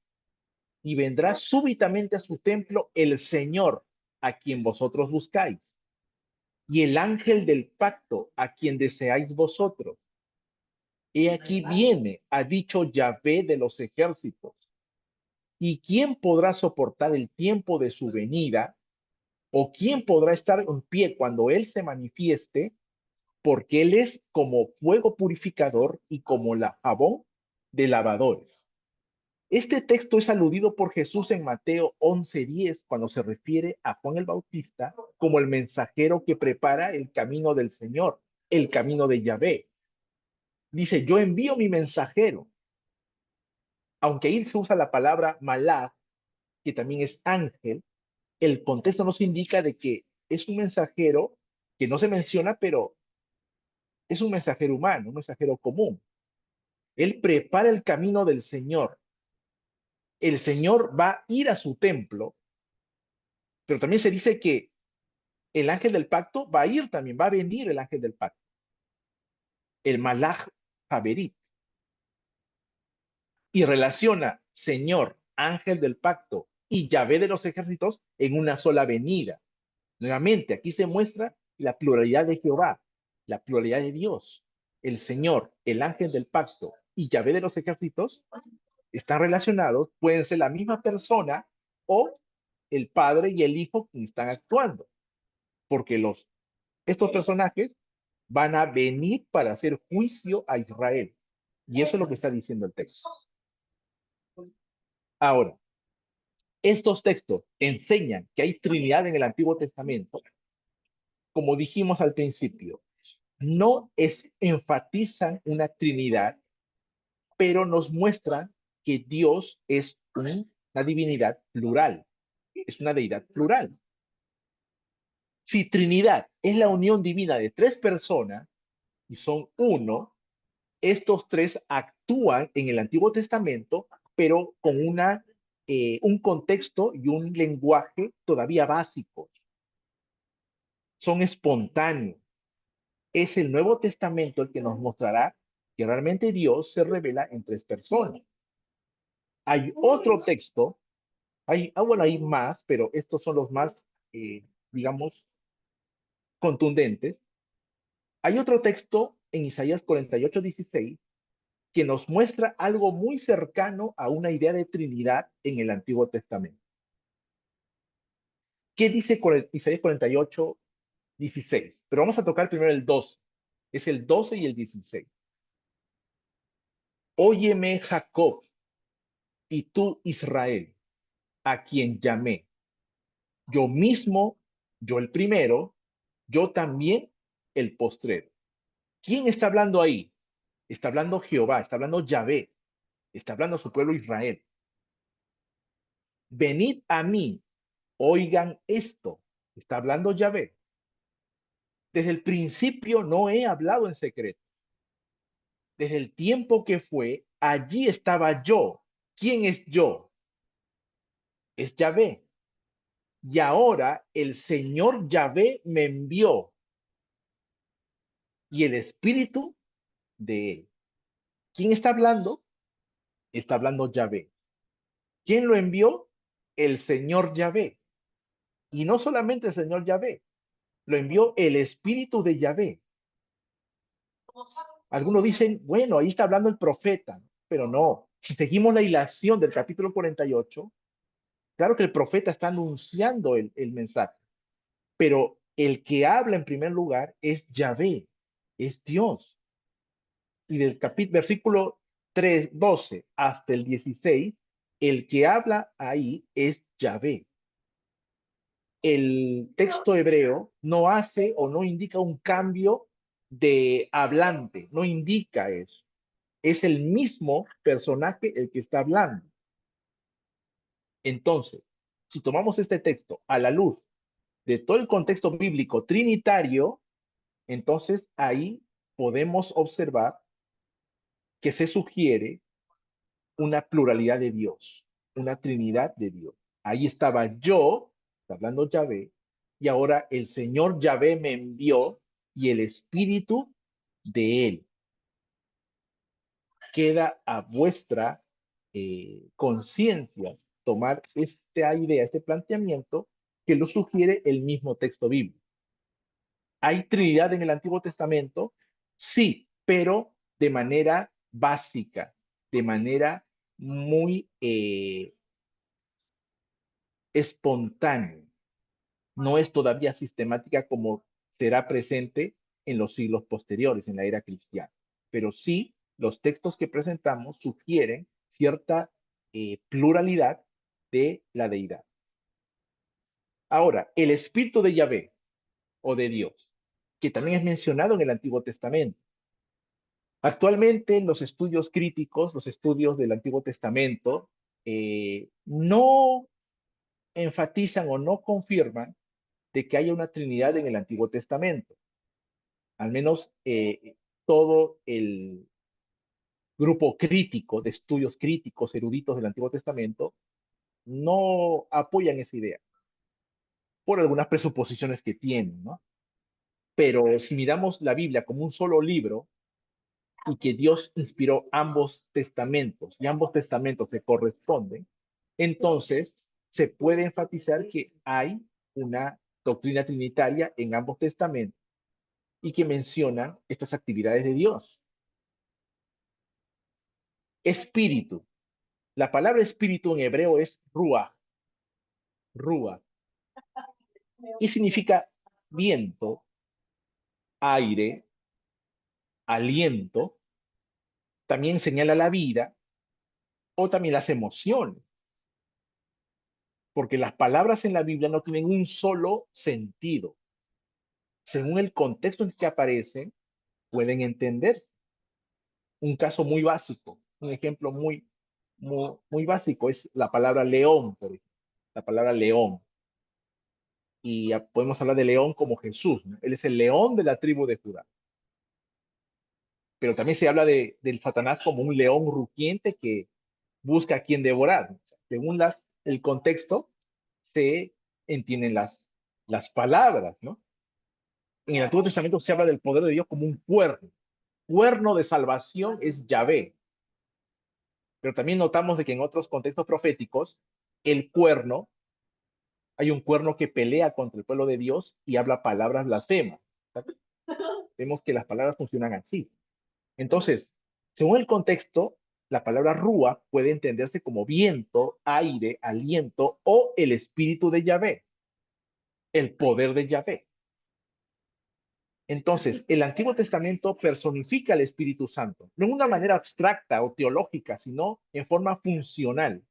y vendrá súbitamente a su templo el Señor, a quien vosotros buscáis, y el ángel del pacto, a quien deseáis vosotros. He aquí viene, ha dicho Yahvé de los ejércitos. ¿Y quién podrá soportar el tiempo de su venida? ¿O quién podrá estar en pie cuando Él se manifieste? Porque Él es como fuego purificador y como la jabón de lavadores. Este texto es aludido por Jesús en Mateo 11:10 cuando se refiere a Juan el Bautista como el mensajero que prepara el camino del Señor, el camino de Yahvé. Dice, yo envío mi mensajero. Aunque ahí se usa la palabra malach, que también es ángel, el contexto nos indica de que es un mensajero que no se menciona, pero es un mensajero humano, un mensajero común. Él prepara el camino del Señor. El Señor va a ir a su templo, pero también se dice que el ángel del pacto va a ir también, va a venir el ángel del pacto, el malach Haberit, y relaciona Señor, ángel del pacto y Yahvé de los ejércitos en una sola venida. Nuevamente, aquí se muestra la pluralidad de Jehová, la pluralidad de Dios. El Señor, el ángel del pacto y Yahvé de los ejércitos están relacionados, pueden ser la misma persona o el padre y el hijo que están actuando, porque estos personajes van a venir para hacer juicio a Israel. Y eso es lo que está diciendo el texto. Ahora, estos textos enseñan que hay Trinidad en el Antiguo Testamento, como dijimos al principio, no enfatizan una Trinidad, pero nos muestran que Dios es una divinidad plural, es una deidad plural. Si Trinidad es la unión divina de tres personas y son uno, estos tres actúan en el Antiguo Testamento, pero con un contexto y un lenguaje todavía básico. Son espontáneos. Es el Nuevo Testamento el que nos mostrará que realmente Dios se revela en tres personas. Hay otro texto, bueno, hay más, pero estos son los más, digamos, contundentes. Hay otro texto en Isaías 48:16 que nos muestra algo muy cercano a una idea de Trinidad en el Antiguo Testamento. ¿Qué dice Isaías 48:16? Pero vamos a tocar primero el 12. Es el 12 y el 16. Óyeme, Jacob, y tú, Israel, a quien llamé. Yo mismo, yo el primero, yo también el postrero. ¿Quién está hablando ahí? Está hablando Jehová, está hablando Yahvé, está hablando su pueblo Israel. Venid a mí, oigan esto, está hablando Yahvé. Desde el principio no he hablado en secreto. Desde el tiempo que fue, allí estaba yo. ¿Quién es yo? Es Yahvé. Y ahora el Señor Yahvé me envió y el Espíritu de él. ¿Quién está hablando? Está hablando Yahvé. ¿Quién lo envió? El Señor Yahvé. Y no solamente el Señor Yahvé, lo envió el Espíritu de Yahvé. Algunos dicen, bueno, ahí está hablando el profeta, pero no. Si seguimos la hilación del capítulo 48, claro que el profeta está anunciando el mensaje, pero el que habla en primer lugar es Yahvé, es Dios. Y del versículo 12 hasta el 16, el que habla ahí es Yahvé. El texto hebreo no hace o no indica un cambio de hablante, no indica eso. Es el mismo personaje el que está hablando. Entonces, si tomamos este texto a la luz de todo el contexto bíblico trinitario, entonces ahí podemos observar que se sugiere una pluralidad de Dios, una trinidad de Dios. Ahí estaba yo, está hablando Yahvé, y ahora el Señor Yahvé me envió y el Espíritu de Él. Queda a vuestra conciencia tomar esta idea, este planteamiento que lo sugiere el mismo texto bíblico. ¿Hay Trinidad en el Antiguo Testamento? Sí, pero de manera básica, de manera muy espontánea. no es todavía sistemática como será presente en los siglos posteriores, en la era cristiana. Pero sí, los textos que presentamos sugieren cierta pluralidad de la deidad. Ahora, el espíritu de Yahvé o de Dios, que también es mencionado en el Antiguo Testamento. Actualmente, los estudios críticos, los estudios del Antiguo Testamento, no enfatizan o no confirman de que haya una Trinidad en el Antiguo Testamento. Al menos todo el grupo crítico de estudios críticos eruditos del Antiguo Testamento no apoyan esa idea por algunas presuposiciones que tienen, ¿no? Pero si miramos la Biblia como un solo libro y que Dios inspiró ambos testamentos y ambos testamentos se corresponden, entonces se puede enfatizar que hay una doctrina trinitaria en ambos testamentos y que menciona estas actividades de Dios. Espíritu. La palabra espíritu en hebreo es ruach, ruach, y significa viento, aire, aliento, también señala la vida o también las emociones, porque las palabras en la Biblia no tienen un solo sentido. Según el contexto en que aparecen, pueden entenderse. Un caso muy básico, un ejemplo muy básico es la palabra león, por ejemplo, la palabra león. Y podemos hablar de león como Jesús, ¿no? Él es el león de la tribu de Judá. Pero también se habla del Satanás como un león rugiente que busca a quien devorar. Según el contexto, se entienden las palabras, ¿no? En el Antiguo Testamento se habla del poder de Dios como un cuerno. Cuerno de salvación es Yahvé. Pero también notamos de que en otros contextos proféticos, el cuerno, hay un cuerno que pelea contra el pueblo de Dios y habla palabras blasfemas. ¿Sabes? Vemos que las palabras funcionan así. Entonces, según el contexto, la palabra rúa puede entenderse como viento, aire, aliento o el espíritu de Yahvé, el poder de Yahvé. Entonces, el Antiguo Testamento personifica al Espíritu Santo, no en una manera abstracta o teológica, sino en forma funcional.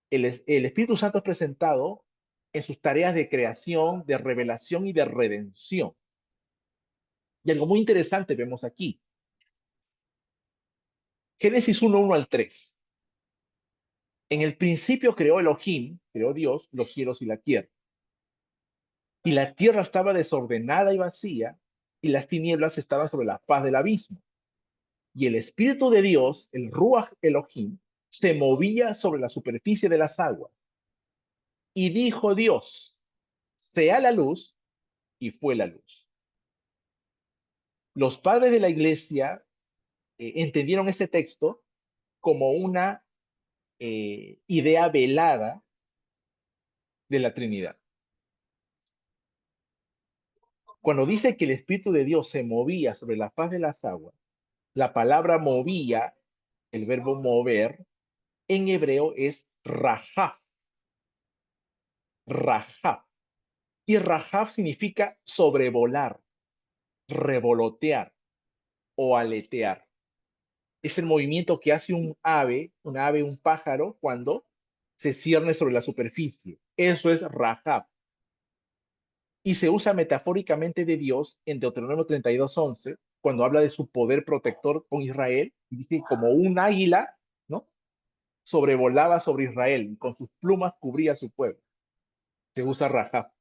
El Espíritu Santo es presentado en sus tareas de creación, de revelación y de redención. Y algo muy interesante vemos aquí. Génesis 1, 1 al 3. En el principio creó Elohim, creó Dios, los cielos y la tierra. Y la tierra estaba desordenada y vacía, y las tinieblas estaban sobre la faz del abismo. Y el Espíritu de Dios, el Ruach Elohim, se movía sobre la superficie de las aguas. Y dijo Dios, sea la luz, y fue la luz. Los padres de la iglesia entendieron este texto como una idea velada de la Trinidad. Cuando dice que el Espíritu de Dios se movía sobre la faz de las aguas, la palabra movía, el verbo mover, en hebreo es rajaf. Rajaf. Y rajaf significa sobrevolar, revolotear o aletear. Es el movimiento que hace un ave, un pájaro, cuando se cierne sobre la superficie. Eso es rajaf. Y se usa metafóricamente de Dios en Deuteronomio 32:11, cuando habla de su poder protector con Israel, y dice como un águila, ¿no? Sobrevolaba sobre Israel y con sus plumas cubría a su pueblo. Se usa rajaf.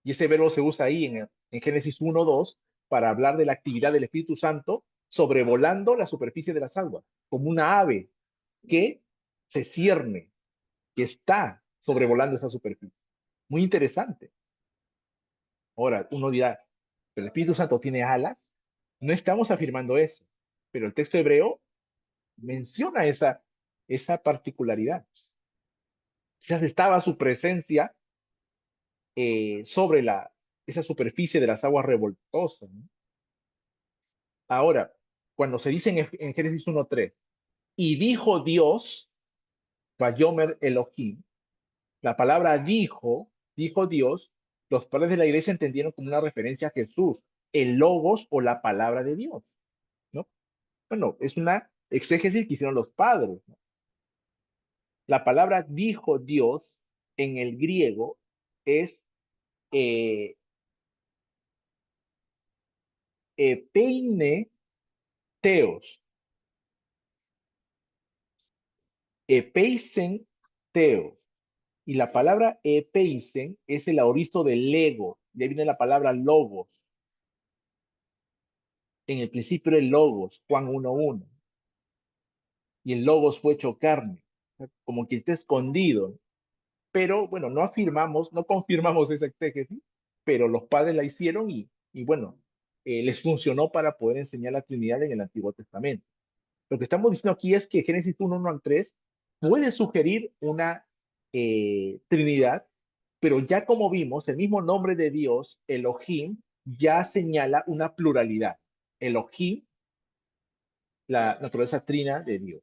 Y ese verbo se usa ahí en Génesis 1:2 para hablar de la actividad del Espíritu Santo sobrevolando la superficie de las aguas, como una ave que se cierne, que está sobrevolando esa superficie. Muy interesante. Ahora, uno dirá, ¿pero el Espíritu Santo tiene alas? No estamos afirmando eso, pero el texto hebreo menciona esa particularidad. Quizás estaba su presencia sobre esa superficie de las aguas revoltosas, ¿no? Ahora, cuando se dice en Génesis 1:3, y dijo Dios, Vayomer Elohim, la palabra dijo dijo Dios, los padres de la iglesia entendieron como una referencia a Jesús, el logos o la palabra de Dios, ¿no? Bueno, es una exégesis que hicieron los padres, ¿no? La palabra dijo Dios en el griego es eh, epeine teos, epeisen teos. Y la palabra epeisen es el aoristo del lego, de ahí viene la palabra logos. En el principio era el logos, Juan 1:1, y el logos fue hecho carne, como que está escondido. Pero bueno, no afirmamos, no confirmamos esa exégesis, pero los padres la hicieron y bueno, les funcionó para poder enseñar la Trinidad en el Antiguo Testamento. Lo que estamos diciendo aquí es que Génesis 1, 3 puede sugerir una Trinidad, pero ya como vimos, el mismo nombre de Dios, Elohim, ya señala una pluralidad. Elohim, la naturaleza trina de Dios.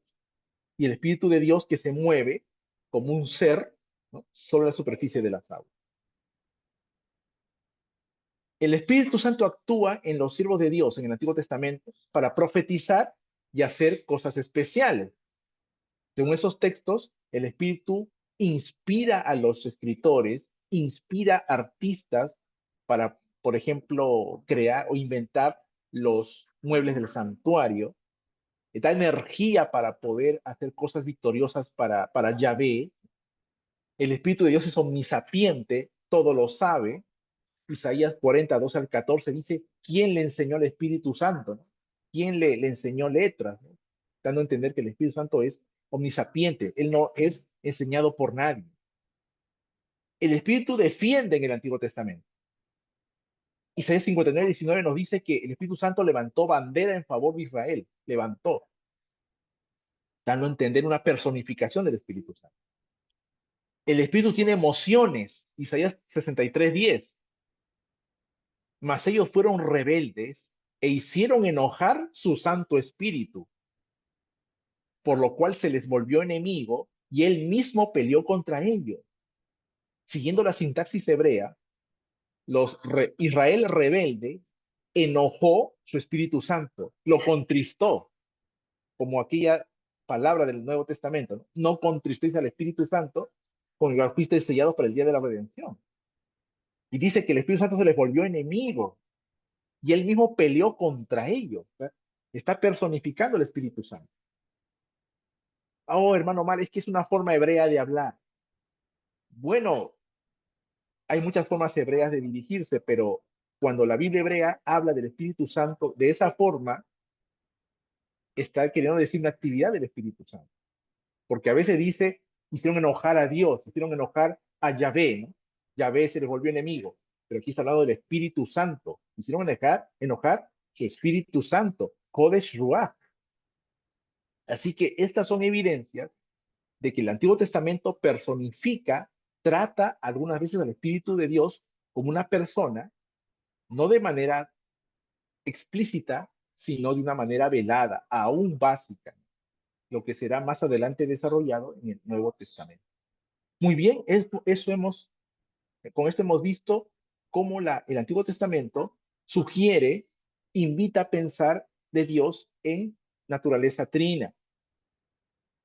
Y el Espíritu de Dios que se mueve como un ser, ¿no?, sobre la superficie de las aguas. El Espíritu Santo actúa en los siervos de Dios en el Antiguo Testamento para profetizar y hacer cosas especiales. Según esos textos, el Espíritu inspira a los escritores, inspira artistas para, por ejemplo, crear o inventar los muebles del santuario, da energía para poder hacer cosas victoriosas para Yahvé. El Espíritu de Dios es omnisapiente, todo lo sabe. Isaías 40, 12 al 14 dice, ¿quién le enseñó al Espíritu Santo, ¿no? ¿Quién le enseñó letras, ¿no? Dando a entender que el Espíritu Santo es omnisapiente, él no es enseñado por nadie. El Espíritu defiende en el Antiguo Testamento. Isaías 59, 19 nos dice que el Espíritu Santo levantó bandera en favor de Israel, levantó, dando a entender una personificación del Espíritu Santo. El Espíritu tiene emociones, Isaías 63, 10. Mas ellos fueron rebeldes e hicieron enojar su Santo Espíritu, por lo cual se les volvió enemigo y él mismo peleó contra ellos. Siguiendo la sintaxis hebrea, Israel rebelde enojó su Espíritu Santo, lo contristó, como aquella palabra del Nuevo Testamento, no, no contristéis al Espíritu Santo, con el cual fuisteis sellados para el día de la redención. Y dice que el Espíritu Santo se les volvió enemigo y él mismo peleó contra ellos, ¿verdad? Está personificando el Espíritu Santo. Oh, hermano Mal, es que es una forma hebrea de hablar. Bueno, hay muchas formas hebreas de dirigirse, pero cuando la Biblia hebrea habla del Espíritu Santo de esa forma, está queriendo decir una actividad del Espíritu Santo. Porque a veces dice, hicieron enojar a Dios, hicieron enojar a Yahvé, ¿no? Yahvé se les volvió enemigo, pero aquí está hablando del Espíritu Santo. Hicieron enojar su Espíritu Santo, Kodesh Ruach. Así que estas son evidencias de que el Antiguo Testamento personifica, trata algunas veces al Espíritu de Dios como una persona, no de manera explícita, sino de una manera velada, aún básica, lo que será más adelante desarrollado en el Nuevo Testamento. Muy bien, con esto hemos visto cómo el Antiguo Testamento sugiere, invita a pensar de Dios en naturaleza trina.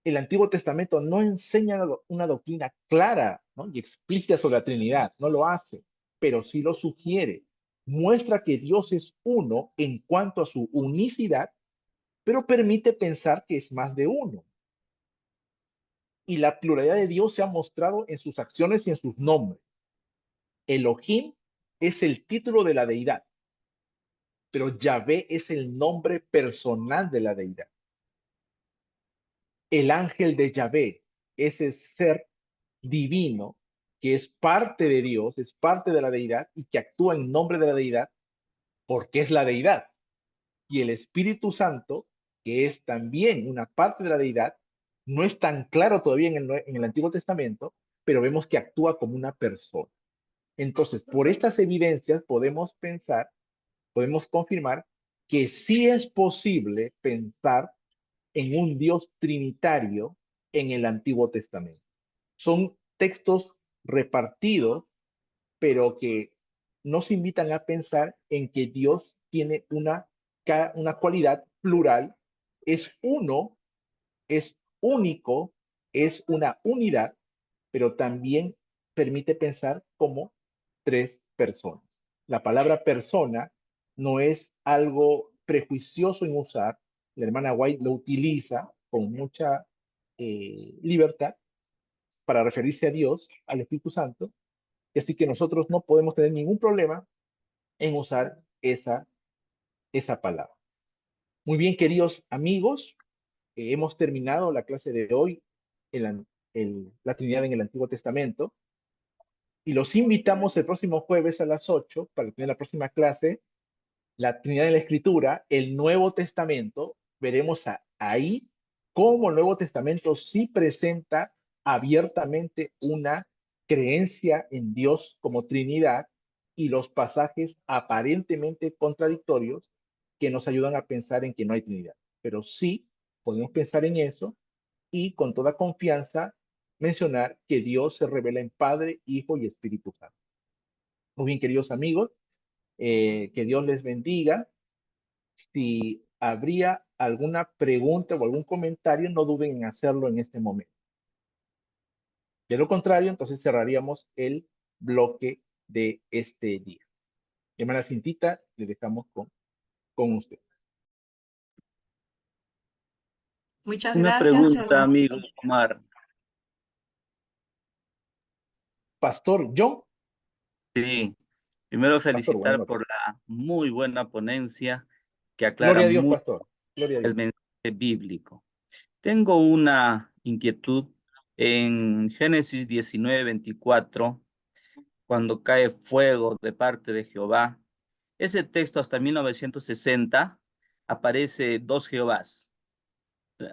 El Antiguo Testamento no enseña una doctrina clara, ¿no?, y explícita sobre la Trinidad, no lo hace, pero sí lo sugiere. Muestra que Dios es uno en cuanto a su unicidad, pero permite pensar que es más de uno. Y la pluralidad de Dios se ha mostrado en sus acciones y en sus nombres. Elohim es el título de la deidad, pero Yahvé es el nombre personal de la deidad. El ángel de Yahvé es el ser divino que es parte de Dios, es parte de la deidad y que actúa en nombre de la deidad porque es la deidad. Y el Espíritu Santo, que es también una parte de la deidad, no es tan claro todavía en el Antiguo Testamento, pero vemos que actúa como una persona. Entonces, por estas evidencias podemos pensar, podemos confirmar que sí es posible pensar en un Dios trinitario en el Antiguo Testamento. Son textos repartidos pero que nos invitan a pensar en que Dios tiene una cualidad plural, es uno, es único, es una unidad, pero también permite pensar como tres personas. La palabra persona no es algo prejuicioso en usar. La hermana White lo utiliza con mucha libertad para referirse a Dios, al Espíritu Santo, y así que nosotros no podemos tener ningún problema en usar esa palabra. Muy bien, queridos amigos, hemos terminado la clase de hoy, la Trinidad en el Antiguo Testamento, y los invitamos el próximo jueves a las 8 para tener la próxima clase, la Trinidad de la Escritura, el Nuevo Testamento. Veremos ahí cómo el Nuevo Testamento sí presenta abiertamente una creencia en Dios como Trinidad y los pasajes aparentemente contradictorios que nos ayudan a pensar en que no hay Trinidad. Pero sí podemos pensar en eso y con toda confianza mencionar que Dios se revela en Padre, Hijo y Espíritu Santo. Muy bien, queridos amigos, que Dios les bendiga. Si habría alguna pregunta o algún comentario, no duden en hacerlo en este momento. De lo contrario, entonces cerraríamos el bloque de este día. Hermana Cintita, le dejamos con usted. Muchas Una gracias, pregunta, hermano. amigo Omar. Pastor John. Sí, primero Pastor, buenas felicitar noches. por la muy buena ponencia que aclara Gloria a Dios, mucho pastor. Gloria a el Dios. mensaje bíblico. Tengo una inquietud en Génesis 19:24, cuando cae fuego de parte de Jehová. Ese texto hasta 1960 aparece dos Jehovás.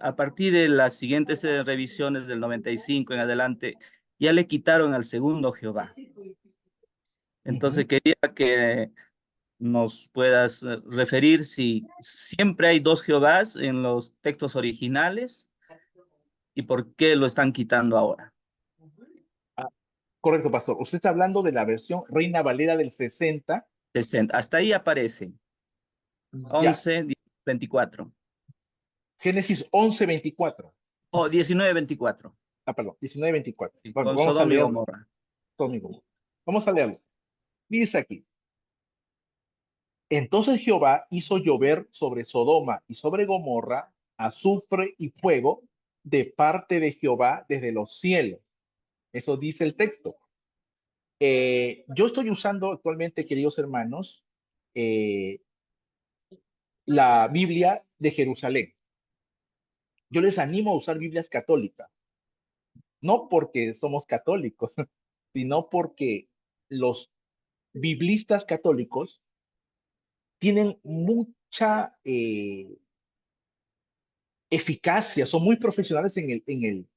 A partir de las siguientes revisiones del 95 en adelante, ya le quitaron al segundo Jehová. Entonces quería que nos puedas referir si siempre hay dos Jehovás en los textos originales y por qué lo están quitando ahora. Correcto, pastor. Usted está hablando de la versión Reina Valera del 60. 60. Hasta ahí aparece. Ya. 11, 24. Génesis 11:24. O 19:24. Perdón, 19:24. Bueno, Con vamos a Sodoma y leer Gomorra. conmigo. Vamos a leerlo. Dice aquí. Entonces Jehová hizo llover sobre Sodoma y sobre Gomorra azufre y fuego de parte de Jehová desde los cielos. Eso dice el texto. Yo estoy usando actualmente, queridos hermanos, la Biblia de Jerusalén. Yo les animo a usar Biblias católicas, no porque somos católicos, sino porque los biblistas católicos tienen mucha eficacia, son muy profesionales en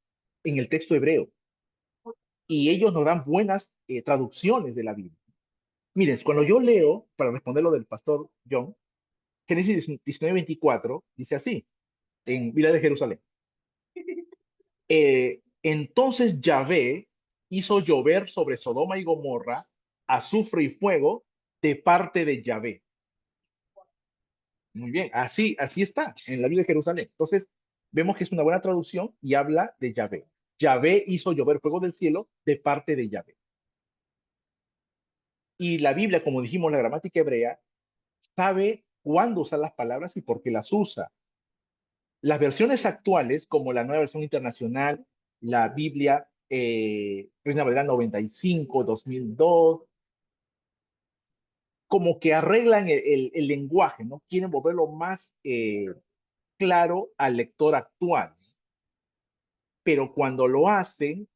el texto hebreo y ellos nos dan buenas traducciones de la Biblia. Miren, cuando yo leo, para responder lo del pastor John, Génesis 19:24 dice así, en Biblia de Jerusalén. Entonces Yahvé hizo llover sobre Sodoma y Gomorra azufre y fuego de parte de Yahvé. Muy bien, así está en la Biblia de Jerusalén. Entonces, vemos que es una buena traducción y habla de Yahvé. Yahvé hizo llover fuego del cielo de parte de Yahvé. Y la Biblia, como dijimos, la gramática hebrea, sabe cuándo usar las palabras y por qué las usa. Las versiones actuales, como la nueva versión internacional, la Biblia Reina Valera 95, 2002, como que arreglan el lenguaje, ¿no? Quieren volverlo más claro al lector actual. Pero cuando lo hacen,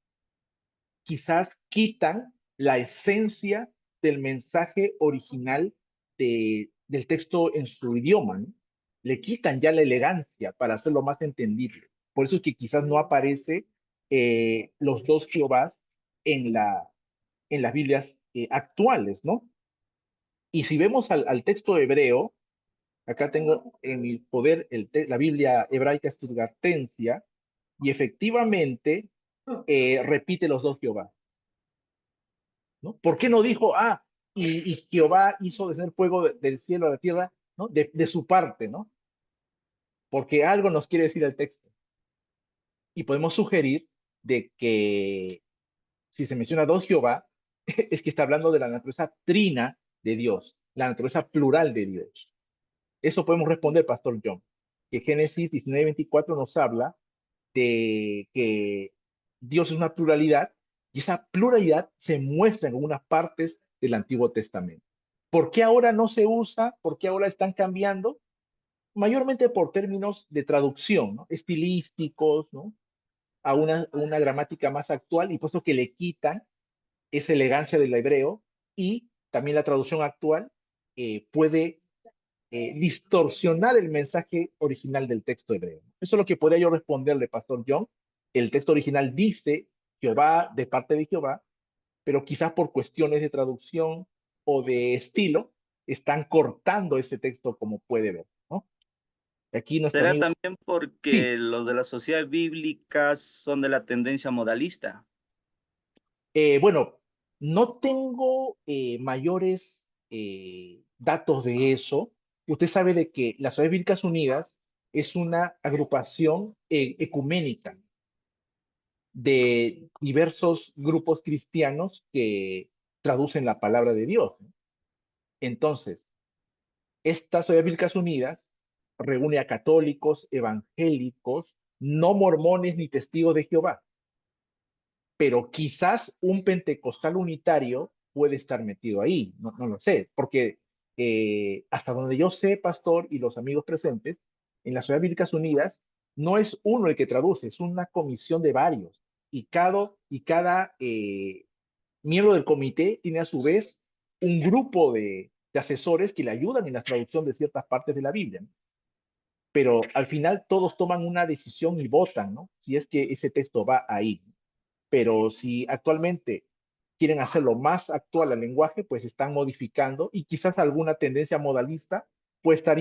quizás quitan la esencia del mensaje original del texto en su idioma, ¿no? Le quitan ya la elegancia para hacerlo más entendible. Por eso es que quizás no aparece los dos Jehovás en las Biblias actuales, ¿no? Y si vemos al texto hebreo, acá tengo en mi poder la Biblia hebraica Stuttgartensia, y efectivamente repite los dos Jehová. ¿no? ¿Por qué no dijo, y Jehová hizo descender fuego del cielo a la tierra, ¿no? De su parte, ¿no? Porque algo nos quiere decir el texto. Y podemos sugerir de que si se menciona dos Jehová, es que está hablando de la naturaleza trina de Dios, la naturaleza plural de Dios. Eso podemos responder, Pastor John, que Génesis 19:24 nos habla de que Dios es una pluralidad y esa pluralidad se muestra en algunas partes del Antiguo Testamento. ¿Por qué ahora no se usa? ¿Por qué ahora están cambiando? Mayormente por términos de traducción, ¿no? Estilísticos, ¿no? A una gramática más actual y puesto que le quitan esa elegancia del hebreo y también la traducción actual puede distorsionar el mensaje original del texto hebreo. Eso es lo que podría yo responderle, Pastor John. El texto original dice Jehová de parte de Jehová, pero quizás por cuestiones de traducción o de estilo, están cortando ese texto como puede ver, ¿no? Aquí nuestro ¿Será amigo, también sí, porque los de las sociedades bíblicas son de la tendencia modalista? bueno, no tengo mayores datos de eso. Usted sabe de que las Sociedades Bíblicas Unidas es una agrupación ecuménica de diversos grupos cristianos que traducen la palabra de Dios, ¿no? Entonces, estas Sociedades Bíblicas Unidas reúne a católicos, evangélicos, no mormones ni testigos de Jehová, pero quizás un pentecostal unitario puede estar metido ahí, no lo sé, porque hasta donde yo sé, pastor, y los amigos presentes, en las Sociedades Bíblicas Unidas no es uno el que traduce, es una comisión de varios, y cada miembro del comité tiene a su vez un grupo de asesores que le ayudan en la traducción de ciertas partes de la Biblia, ¿no? Pero al final todos toman una decisión y votan, ¿no? Si es que ese texto va ahí. Pero si actualmente quieren hacerlo más actual al lenguaje, pues están modificando y quizás alguna tendencia modalista puede estar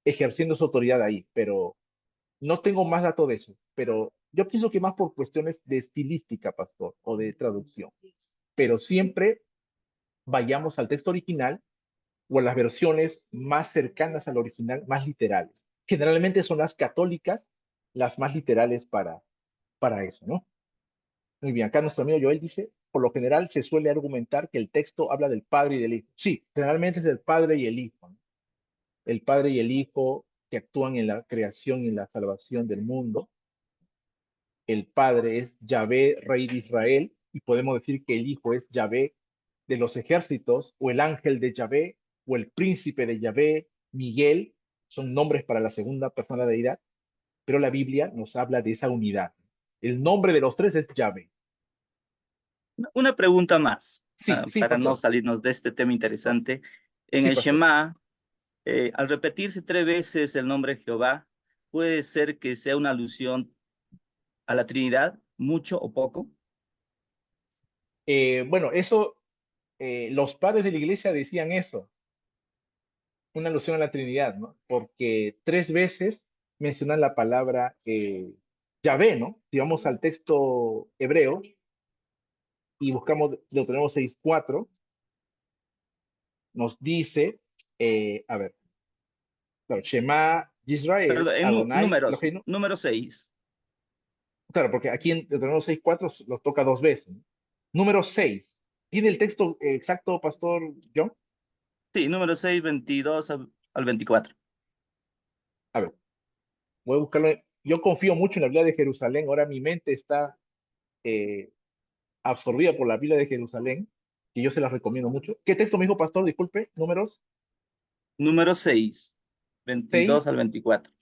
ejerciendo su autoridad ahí, pero no tengo más datos de eso. Pero yo pienso que más por cuestiones de estilística, pastor, o de traducción. Pero siempre vayamos al texto original o a las versiones más cercanas al original, más literales. Generalmente son las católicas las más literales para eso, ¿no? Muy bien, acá nuestro amigo Joel dice, por lo general se suele argumentar que el texto habla del Padre y del Hijo. Sí, generalmente es del Padre y el Hijo, ¿no? El Padre y el Hijo que actúan en la creación y en la salvación del mundo. El Padre es Yahvé, Rey de Israel, y podemos decir que el Hijo es Yahvé de los ejércitos, o el ángel de Yahvé, o el príncipe de Yahvé, Miguel, son nombres para la segunda persona de la deidad, pero la Biblia nos habla de esa unidad. El nombre de los tres es Yahvé. Una pregunta más, Sí, sí, para no pastor. salirnos de este tema interesante. En Sí, el pastor. Shema, al repetirse 3 veces el nombre Jehová, puede ser que sea una alusión a la Trinidad, mucho o poco. Bueno, eso, los padres de la iglesia decían eso, una alusión a la Trinidad, ¿no? Porque 3 veces mencionan la palabra Yahvé, ¿no? Si vamos al texto hebreo y buscamos Deuteronomio 6:4, nos dice, a ver, claro, Shema Yisrael, Perdón, en Adonai, números, Eloheinu. número 6. Claro, porque aquí en Deuteronomio 6:4 los toca 2 veces, ¿no? Número 6. ¿Tiene el texto exacto, Pastor John? Sí, número 6, 22 al 24. A ver, voy a buscarlo. Yo confío mucho en la Biblia de Jerusalén. Ahora mi mente está eh, absorbida por la Biblia de Jerusalén, que yo se las recomiendo mucho. ¿Qué texto me dijo, pastor? Disculpe, números Número 6, 22 al 6, 24.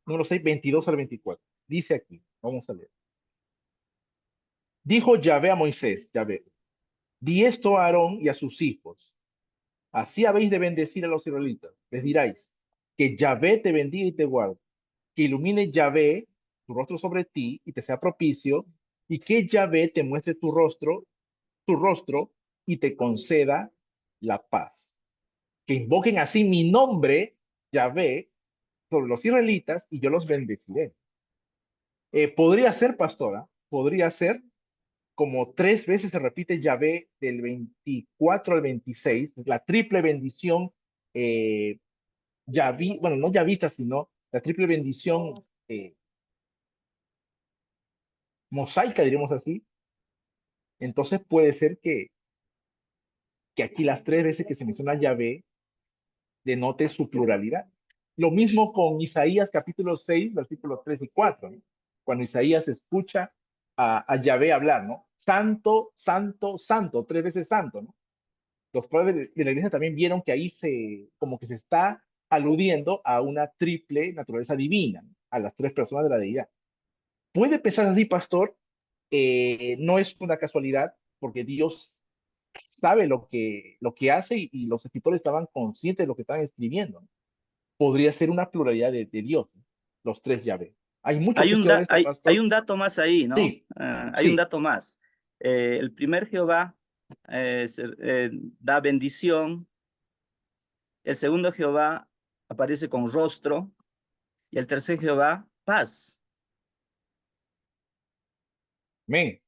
número 6, 22 al 24. Dice aquí, vamos a leer. Dijo Yahvé a Moisés, Yahvé, di esto a Aarón y a sus hijos. Así habéis de bendecir a los israelitas. Les diráis, que Yahvé te bendiga y te guarde, que ilumine Yahvé tu rostro sobre ti y te sea propicio, y que Yahvé te muestre tu rostro y te conceda la paz. Que invoquen así mi nombre, Yahvé, sobre los israelitas y yo los bendeciré. Podría ser, pastora, podría ser como 3 veces se repite Yahvé del 24 al 26, la triple bendición, bueno, no ya vista, sino la triple bendición mosaica, diríamos así. Entonces puede ser que aquí las 3 veces que se menciona Yahvé denote su pluralidad. Lo mismo con Isaías capítulo 6, versículos 3 y 4, ¿no? Cuando Isaías escucha a Yahvé hablar, ¿no? Santo, santo, santo, 3 veces santo, ¿no? Los padres de la iglesia también vieron que ahí como que se está aludiendo a una triple naturaleza divina, ¿no? A las 3 personas de la deidad. Puede pensar así, pastor, no es una casualidad, porque Dios sabe lo que hace y los escritores estaban conscientes de lo que estaban escribiendo, ¿no? Podría ser una pluralidad de Dios, ¿no? Los 3 Yahvé. Hay mucho que estudiar de esto, Hay pastor. un dato más ahí, ¿no? Sí, Hay un sí. dato más. El primer Jehová da bendición, el segundo Jehová aparece con rostro y el tercer Jehová paz. Amén.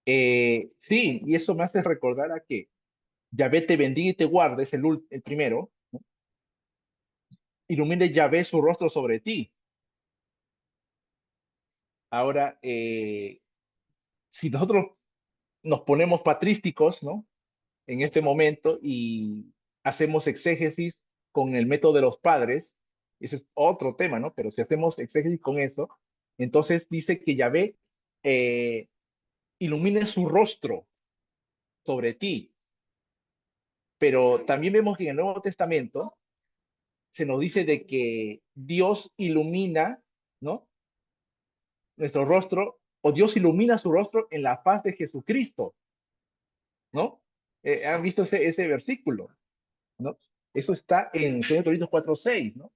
Sí, y eso me hace recordar a que Yahvé te bendiga y te guarde, es el primero. Ilumine Yahvé su rostro sobre ti. Ahora, si nosotros nos ponemos patrísticos, ¿no? En este momento y hacemos exégesis con el método de los padres, ese es otro tema, ¿no? Pero si hacemos exégesis con eso, entonces dice que Yahvé eh, ilumine su rostro sobre ti. Pero también vemos que en el Nuevo Testamento se nos dice de que Dios ilumina, ¿no? Nuestro rostro, o Dios ilumina su rostro en la faz de Jesucristo, ¿no? ¿Han visto ese versículo? ¿No? Eso está en 2 Corintios 4:6, ¿no?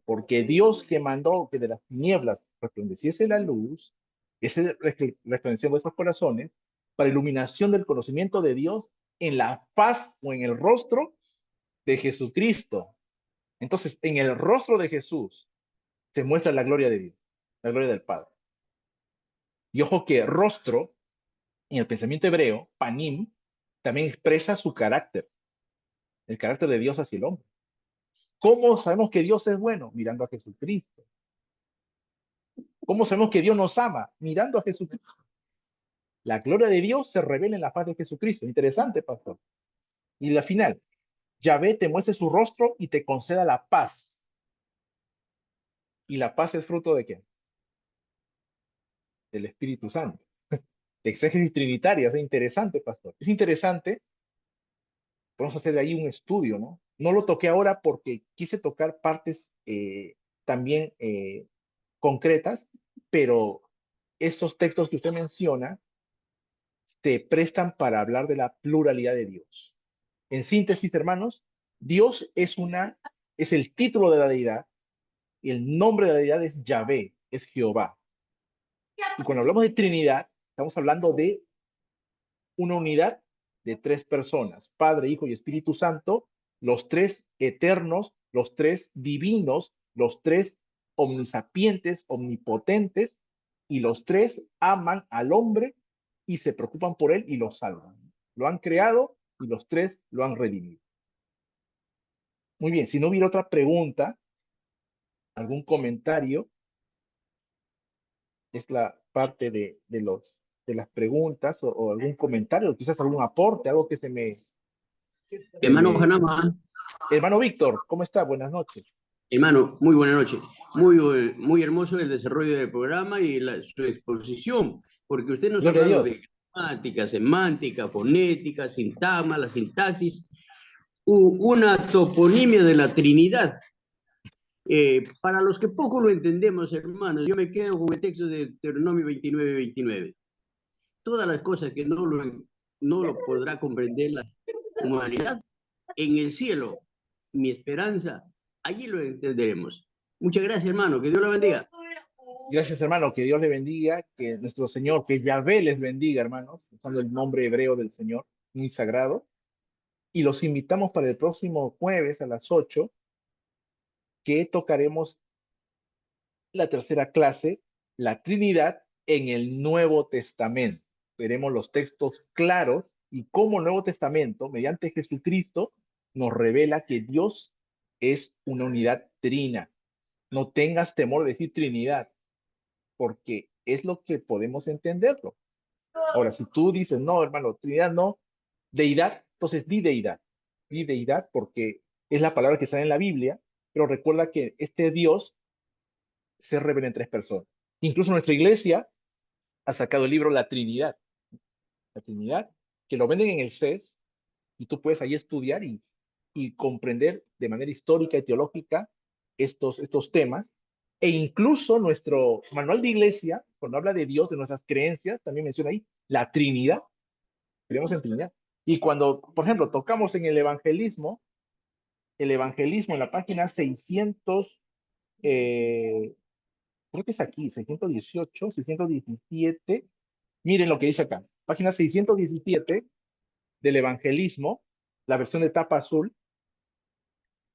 Porque Dios que mandó que de las tinieblas resplandeciese la luz, ese resplandeció en vuestros corazones, para iluminación del conocimiento de Dios en la faz o en el rostro de Jesucristo. Entonces, en el rostro de Jesús se muestra la gloria de Dios, la gloria del Padre. Y ojo que rostro, en el pensamiento hebreo, panim, también expresa su carácter, el carácter de Dios hacia el hombre. ¿Cómo sabemos que Dios es bueno? Mirando a Jesucristo. ¿Cómo sabemos que Dios nos ama? Mirando a Jesucristo. La gloria de Dios se revela en la faz de Jesucristo. Interesante, pastor. Y la final, Yahvé te muestre su rostro y te conceda la paz. ¿Y la paz es fruto de qué? Del Espíritu Santo. Exégesis trinitaria, es interesante, pastor. Es interesante. Podemos hacer de ahí un estudio, ¿no? No lo toqué ahora porque quise tocar partes también concretas, pero estos textos que usted menciona te prestan para hablar de la pluralidad de Dios. En síntesis, hermanos, Dios es el título de la deidad y el nombre de la deidad es Yahvé, es Jehová. Y cuando hablamos de Trinidad, estamos hablando de una unidad de 3 personas, Padre, Hijo y Espíritu Santo, los 3 eternos, los 3 divinos, los 3 omnisapientes, omnipotentes, y los 3 aman al hombre y se preocupan por él y lo salvan. Lo han creado y los 3 lo han redimido. Muy bien, si no hubiera otra pregunta, algún comentario, es la parte de las preguntas o algún comentario, quizás algún aporte, algo que Hermano me... Janama, Hermano Víctor, ¿cómo está? Buenas noches. hermano, muy buena noche. Muy hermoso el desarrollo del programa y su exposición, porque usted nos ha Gloria a hablado Dios. de gramática, semántica, fonética, sintagma, la sintaxis, una toponimia de la Trinidad. Para los que poco lo entendemos, hermanos, yo me quedo con el texto de Deuteronomio 29:29. Todas las cosas que no lo podrá comprender la humanidad, en el cielo, mi esperanza, allí lo entenderemos. Muchas gracias, hermano. Que Dios lo bendiga. Gracias, hermano. Que Dios le bendiga, que nuestro Señor, que Yahvé les bendiga, hermanos, usando el nombre hebreo del Señor, muy sagrado. Y los invitamos para el próximo jueves a las 8, que tocaremos la tercera clase, la Trinidad en el Nuevo Testamento. veremos los textos claros y cómo el Nuevo Testamento, mediante Jesucristo, nos revela que Dios es una unidad trina. No tengas temor de decir Trinidad, porque es lo que podemos entenderlo. Ahora, si tú dices, no, hermano, Trinidad no, deidad, entonces di deidad. Di deidad porque es la palabra que sale en la Biblia, pero recuerda que este Dios se revela en tres personas. Incluso nuestra iglesia ha sacado el libro La Trinidad, que lo venden en el CES, y tú puedes ahí estudiar y comprender de manera histórica y teológica estos temas. E incluso nuestro manual de iglesia, cuando habla de Dios, de nuestras creencias, también menciona ahí la Trinidad. Creemos en Trinidad. Y cuando, por ejemplo, tocamos en el evangelismo en la página 600, creo que es aquí, 618, 617, miren lo que dice acá. Página 617 del evangelismo, la versión de tapa azul,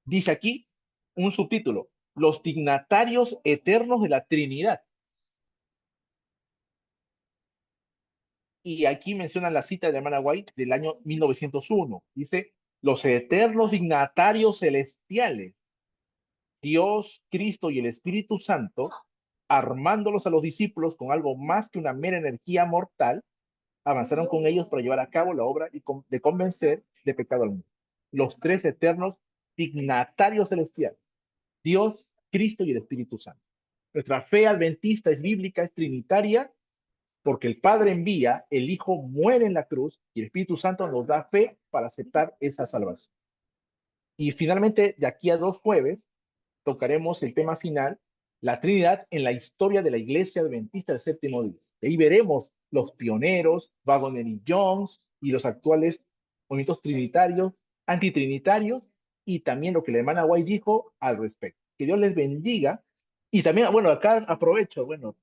dice aquí un subtítulo: los dignatarios eternos de la Trinidad. Y aquí menciona la cita de la hermana White del año 1901. Dice, los eternos dignatarios celestiales, Dios, Cristo y el Espíritu Santo, armándolos a los discípulos con algo más que una mera energía mortal, avanzaron con ellos para llevar a cabo la obra de convencer de pecado al mundo. Los tres eternos dignatarios celestiales, Dios, Cristo y el Espíritu Santo. Nuestra fe adventista es bíblica, es trinitaria, porque el Padre envía, el Hijo muere en la cruz y el Espíritu Santo nos da fe para aceptar esa salvación. Y finalmente, de aquí a 2 jueves, tocaremos el tema final, la Trinidad en la historia de la Iglesia Adventista del Séptimo Día. Y ahí veremos los pioneros, Waggoner y Jones, y los actuales movimientos trinitarios, antitrinitarios, y también lo que la hermana White dijo al respecto. Que Dios les bendiga. Y también, bueno, acá aprovecho, bueno,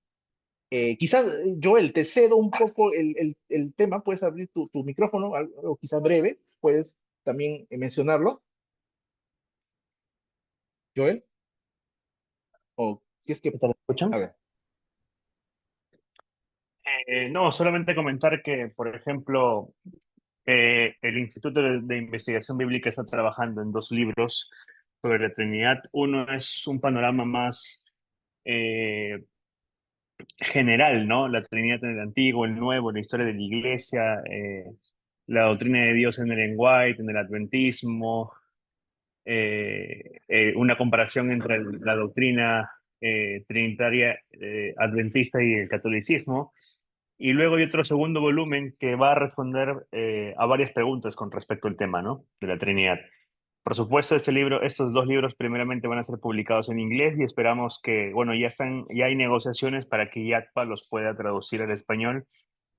quizás, Joel, te cedo un poco el tema, puedes abrir tu micrófono, algo quizás breve, puedes también mencionarlo, Joel, o si es que, ¿Me escuchan? a ver. No, solamente comentar que, por ejemplo, el Instituto de Investigación Bíblica está trabajando en 2 libros sobre la Trinidad. Uno es un panorama más eh, general, ¿no? La Trinidad en el Antiguo, el Nuevo, la historia de la Iglesia, la doctrina de Dios en Ellen White, en el Adventismo, una comparación entre la doctrina trinitaria adventista y el catolicismo. Y luego hay otro segundo volumen que va a responder a varias preguntas con respecto al tema, ¿no? De la Trinidad. Por supuesto, estos 2 libros primeramente van a ser publicados en inglés y esperamos que, bueno, ya hay negociaciones para que IATPA los pueda traducir al español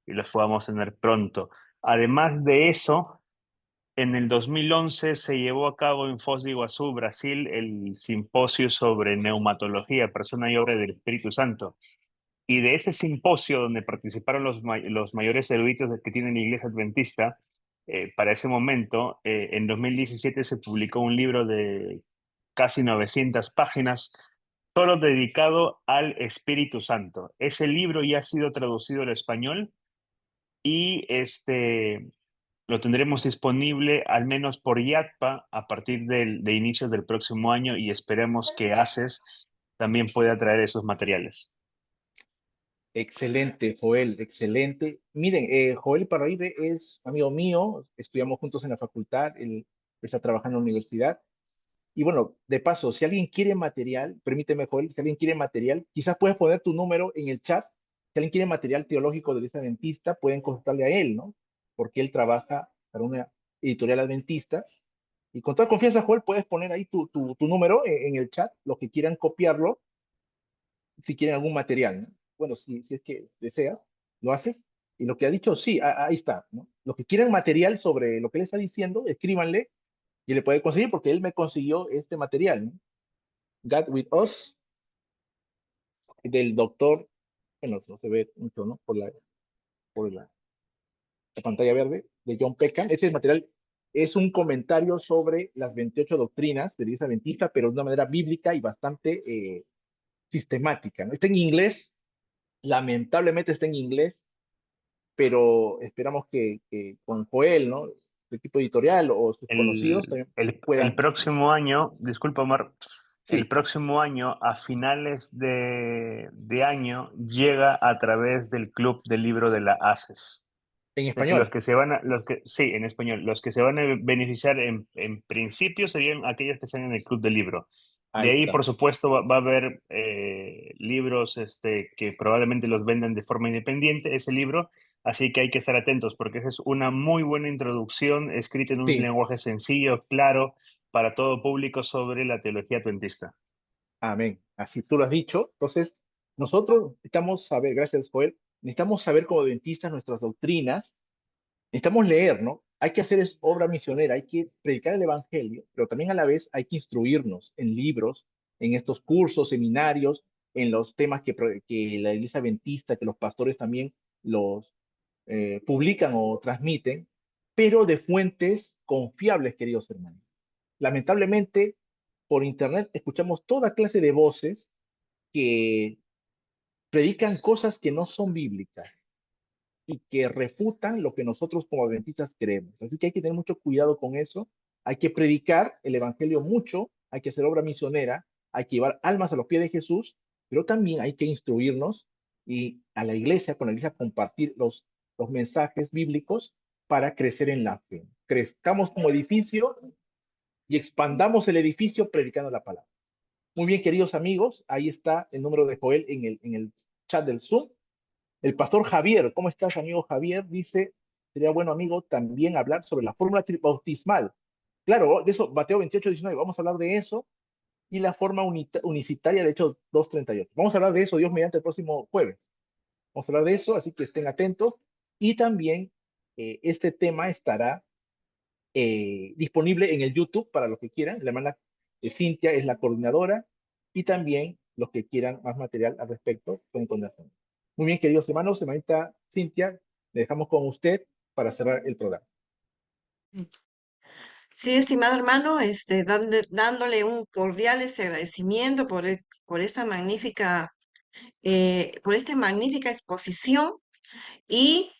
y los podamos tener pronto. Además de eso, en el 2011 se llevó a cabo en Foz de Iguazú, Brasil, el simposio sobre neumatología, persona y obra del Espíritu Santo. Y de ese simposio donde participaron los mayores eruditos que tiene la Iglesia Adventista, para ese momento, en 2017 se publicó un libro de casi 900 páginas, solo dedicado al Espíritu Santo. Ese libro ya ha sido traducido al español y lo tendremos disponible al menos por IATPA a partir de inicios del próximo año y esperemos que ACES también pueda traer esos materiales. Excelente, Joel, excelente. Miren, Joel Parraíde es amigo mío, estudiamos juntos en la facultad, él está trabajando en la universidad. Y bueno, de paso, si alguien quiere material, permíteme, Joel, si alguien quiere material, quizás puedes poner tu número en el chat. Si alguien quiere material teológico de la Iglesia Adventista, pueden consultarle a él, ¿no? Porque él trabaja para una editorial adventista. Y con toda confianza, Joel, puedes poner ahí tu número en el chat, los que quieran copiarlo, si quieren algún material, ¿no? Bueno, si es que deseas, lo haces. Y lo que ha dicho, sí, ahí está, ¿no? Los que quieran material sobre lo que él está diciendo, escríbanle y le puede conseguir porque él me consiguió este material, ¿no? God with Us, del doctor, bueno, no se ve mucho, ¿no? Por la pantalla verde, de John Peckham. Este material es un comentario sobre las 28 doctrinas de la Iglesia Adventista, pero de una manera bíblica y bastante sistemática, ¿no? Está en inglés, lamentablemente está en inglés, pero esperamos que con Joel, ¿no? Su equipo editorial o sus conocidos también El puedan. próximo año, disculpa, Omar, el Sí, próximo año, a finales de año, llega a través del Club del Libro de la ACES. en De que los español. que se van a, sí, en español, los que se van a beneficiar en principio serían aquellos que están en el Club del Libro. Ahí De ahí, está. por supuesto, va a haber libros que probablemente los vendan de forma independiente, ese libro, así que hay que estar atentos porque esa es una muy buena introducción escrita en un Sí, lenguaje sencillo, claro, para todo público sobre la teología adventista. amén. Así tú lo has dicho. Entonces, nosotros necesitamos saber, gracias Joel, necesitamos saber como adventistas nuestras doctrinas, necesitamos leer, ¿no? Hay que hacer es obra misionera, hay que predicar el evangelio, pero también a la vez hay que instruirnos en libros, en estos cursos, seminarios, en los temas que la iglesia adventista, que los pastores también los publican o transmiten, pero de fuentes confiables, queridos hermanos. Lamentablemente, por internet escuchamos toda clase de voces que predican cosas que no son bíblicas y que refutan lo que nosotros como adventistas creemos. Así que hay que tener mucho cuidado con eso. Hay que predicar el evangelio mucho, hay que hacer obra misionera, hay que llevar almas a los pies de Jesús, pero también hay que instruirnos y a la iglesia, con la iglesia, compartir los mensajes bíblicos para crecer en la fe. Crezcamos como edificio y expandamos el edificio predicando la palabra. Muy bien, queridos amigos, ahí está el número de Joel en el chat del Zoom. El pastor Javier, ¿cómo estás, amigo Javier? Dice, sería bueno, amigo, también hablar sobre la fórmula bautismal. Claro, de eso, Mateo 28:19, vamos a hablar de eso, y la forma unicitaria de Hechos 2:38. Vamos a hablar de eso, Dios mediante, el próximo jueves. Vamos a hablar de eso, así que estén atentos. Y también este tema estará disponible en el YouTube para los que quieran. La hermana Cintia es la coordinadora y también los que quieran más material al respecto pueden contactar. Muy bien, queridos hermanos, hermanita Cintia, le dejamos con usted para cerrar el programa. Sí, estimado hermano, dándole un cordial agradecimiento por esta por esta magnífica exposición y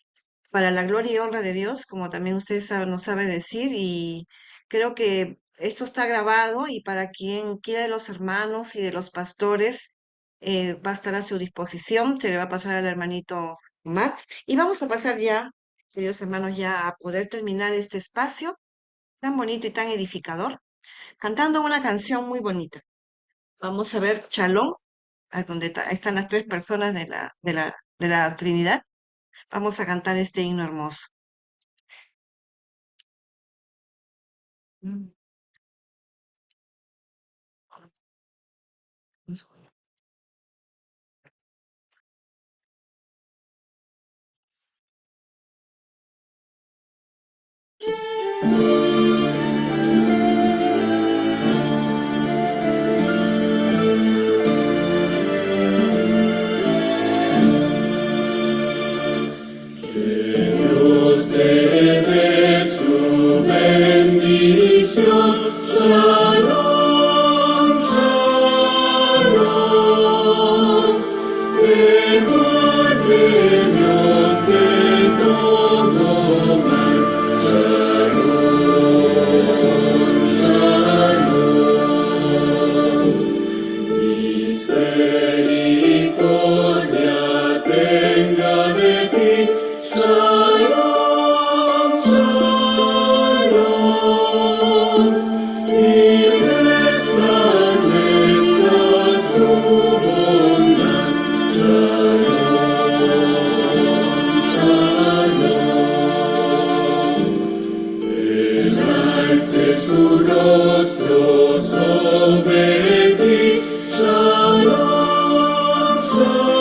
para la gloria y honra de Dios, como también usted nos sabe decir, y creo que esto está grabado y para quien quiera de los hermanos y de los pastores va a estar a su disposición, se le va a pasar al hermanito Matt. Y vamos a pasar ya, queridos hermanos, ya a poder terminar este espacio tan bonito y tan edificador, cantando una canción muy bonita. Vamos a ver Chalón, a donde están las tres personas de la Trinidad. Vamos a cantar este himno hermoso. Mm. Dios te dé su bendición. Shalom, shalom. Te guarde Dios de todo mal. Shalom, shalom. Misericordia tenga de ti. Shalom, shalom, y resplandezca su bondad. Shalom, shalom, Él alce su rostro sobre ti. Shalom, shalom.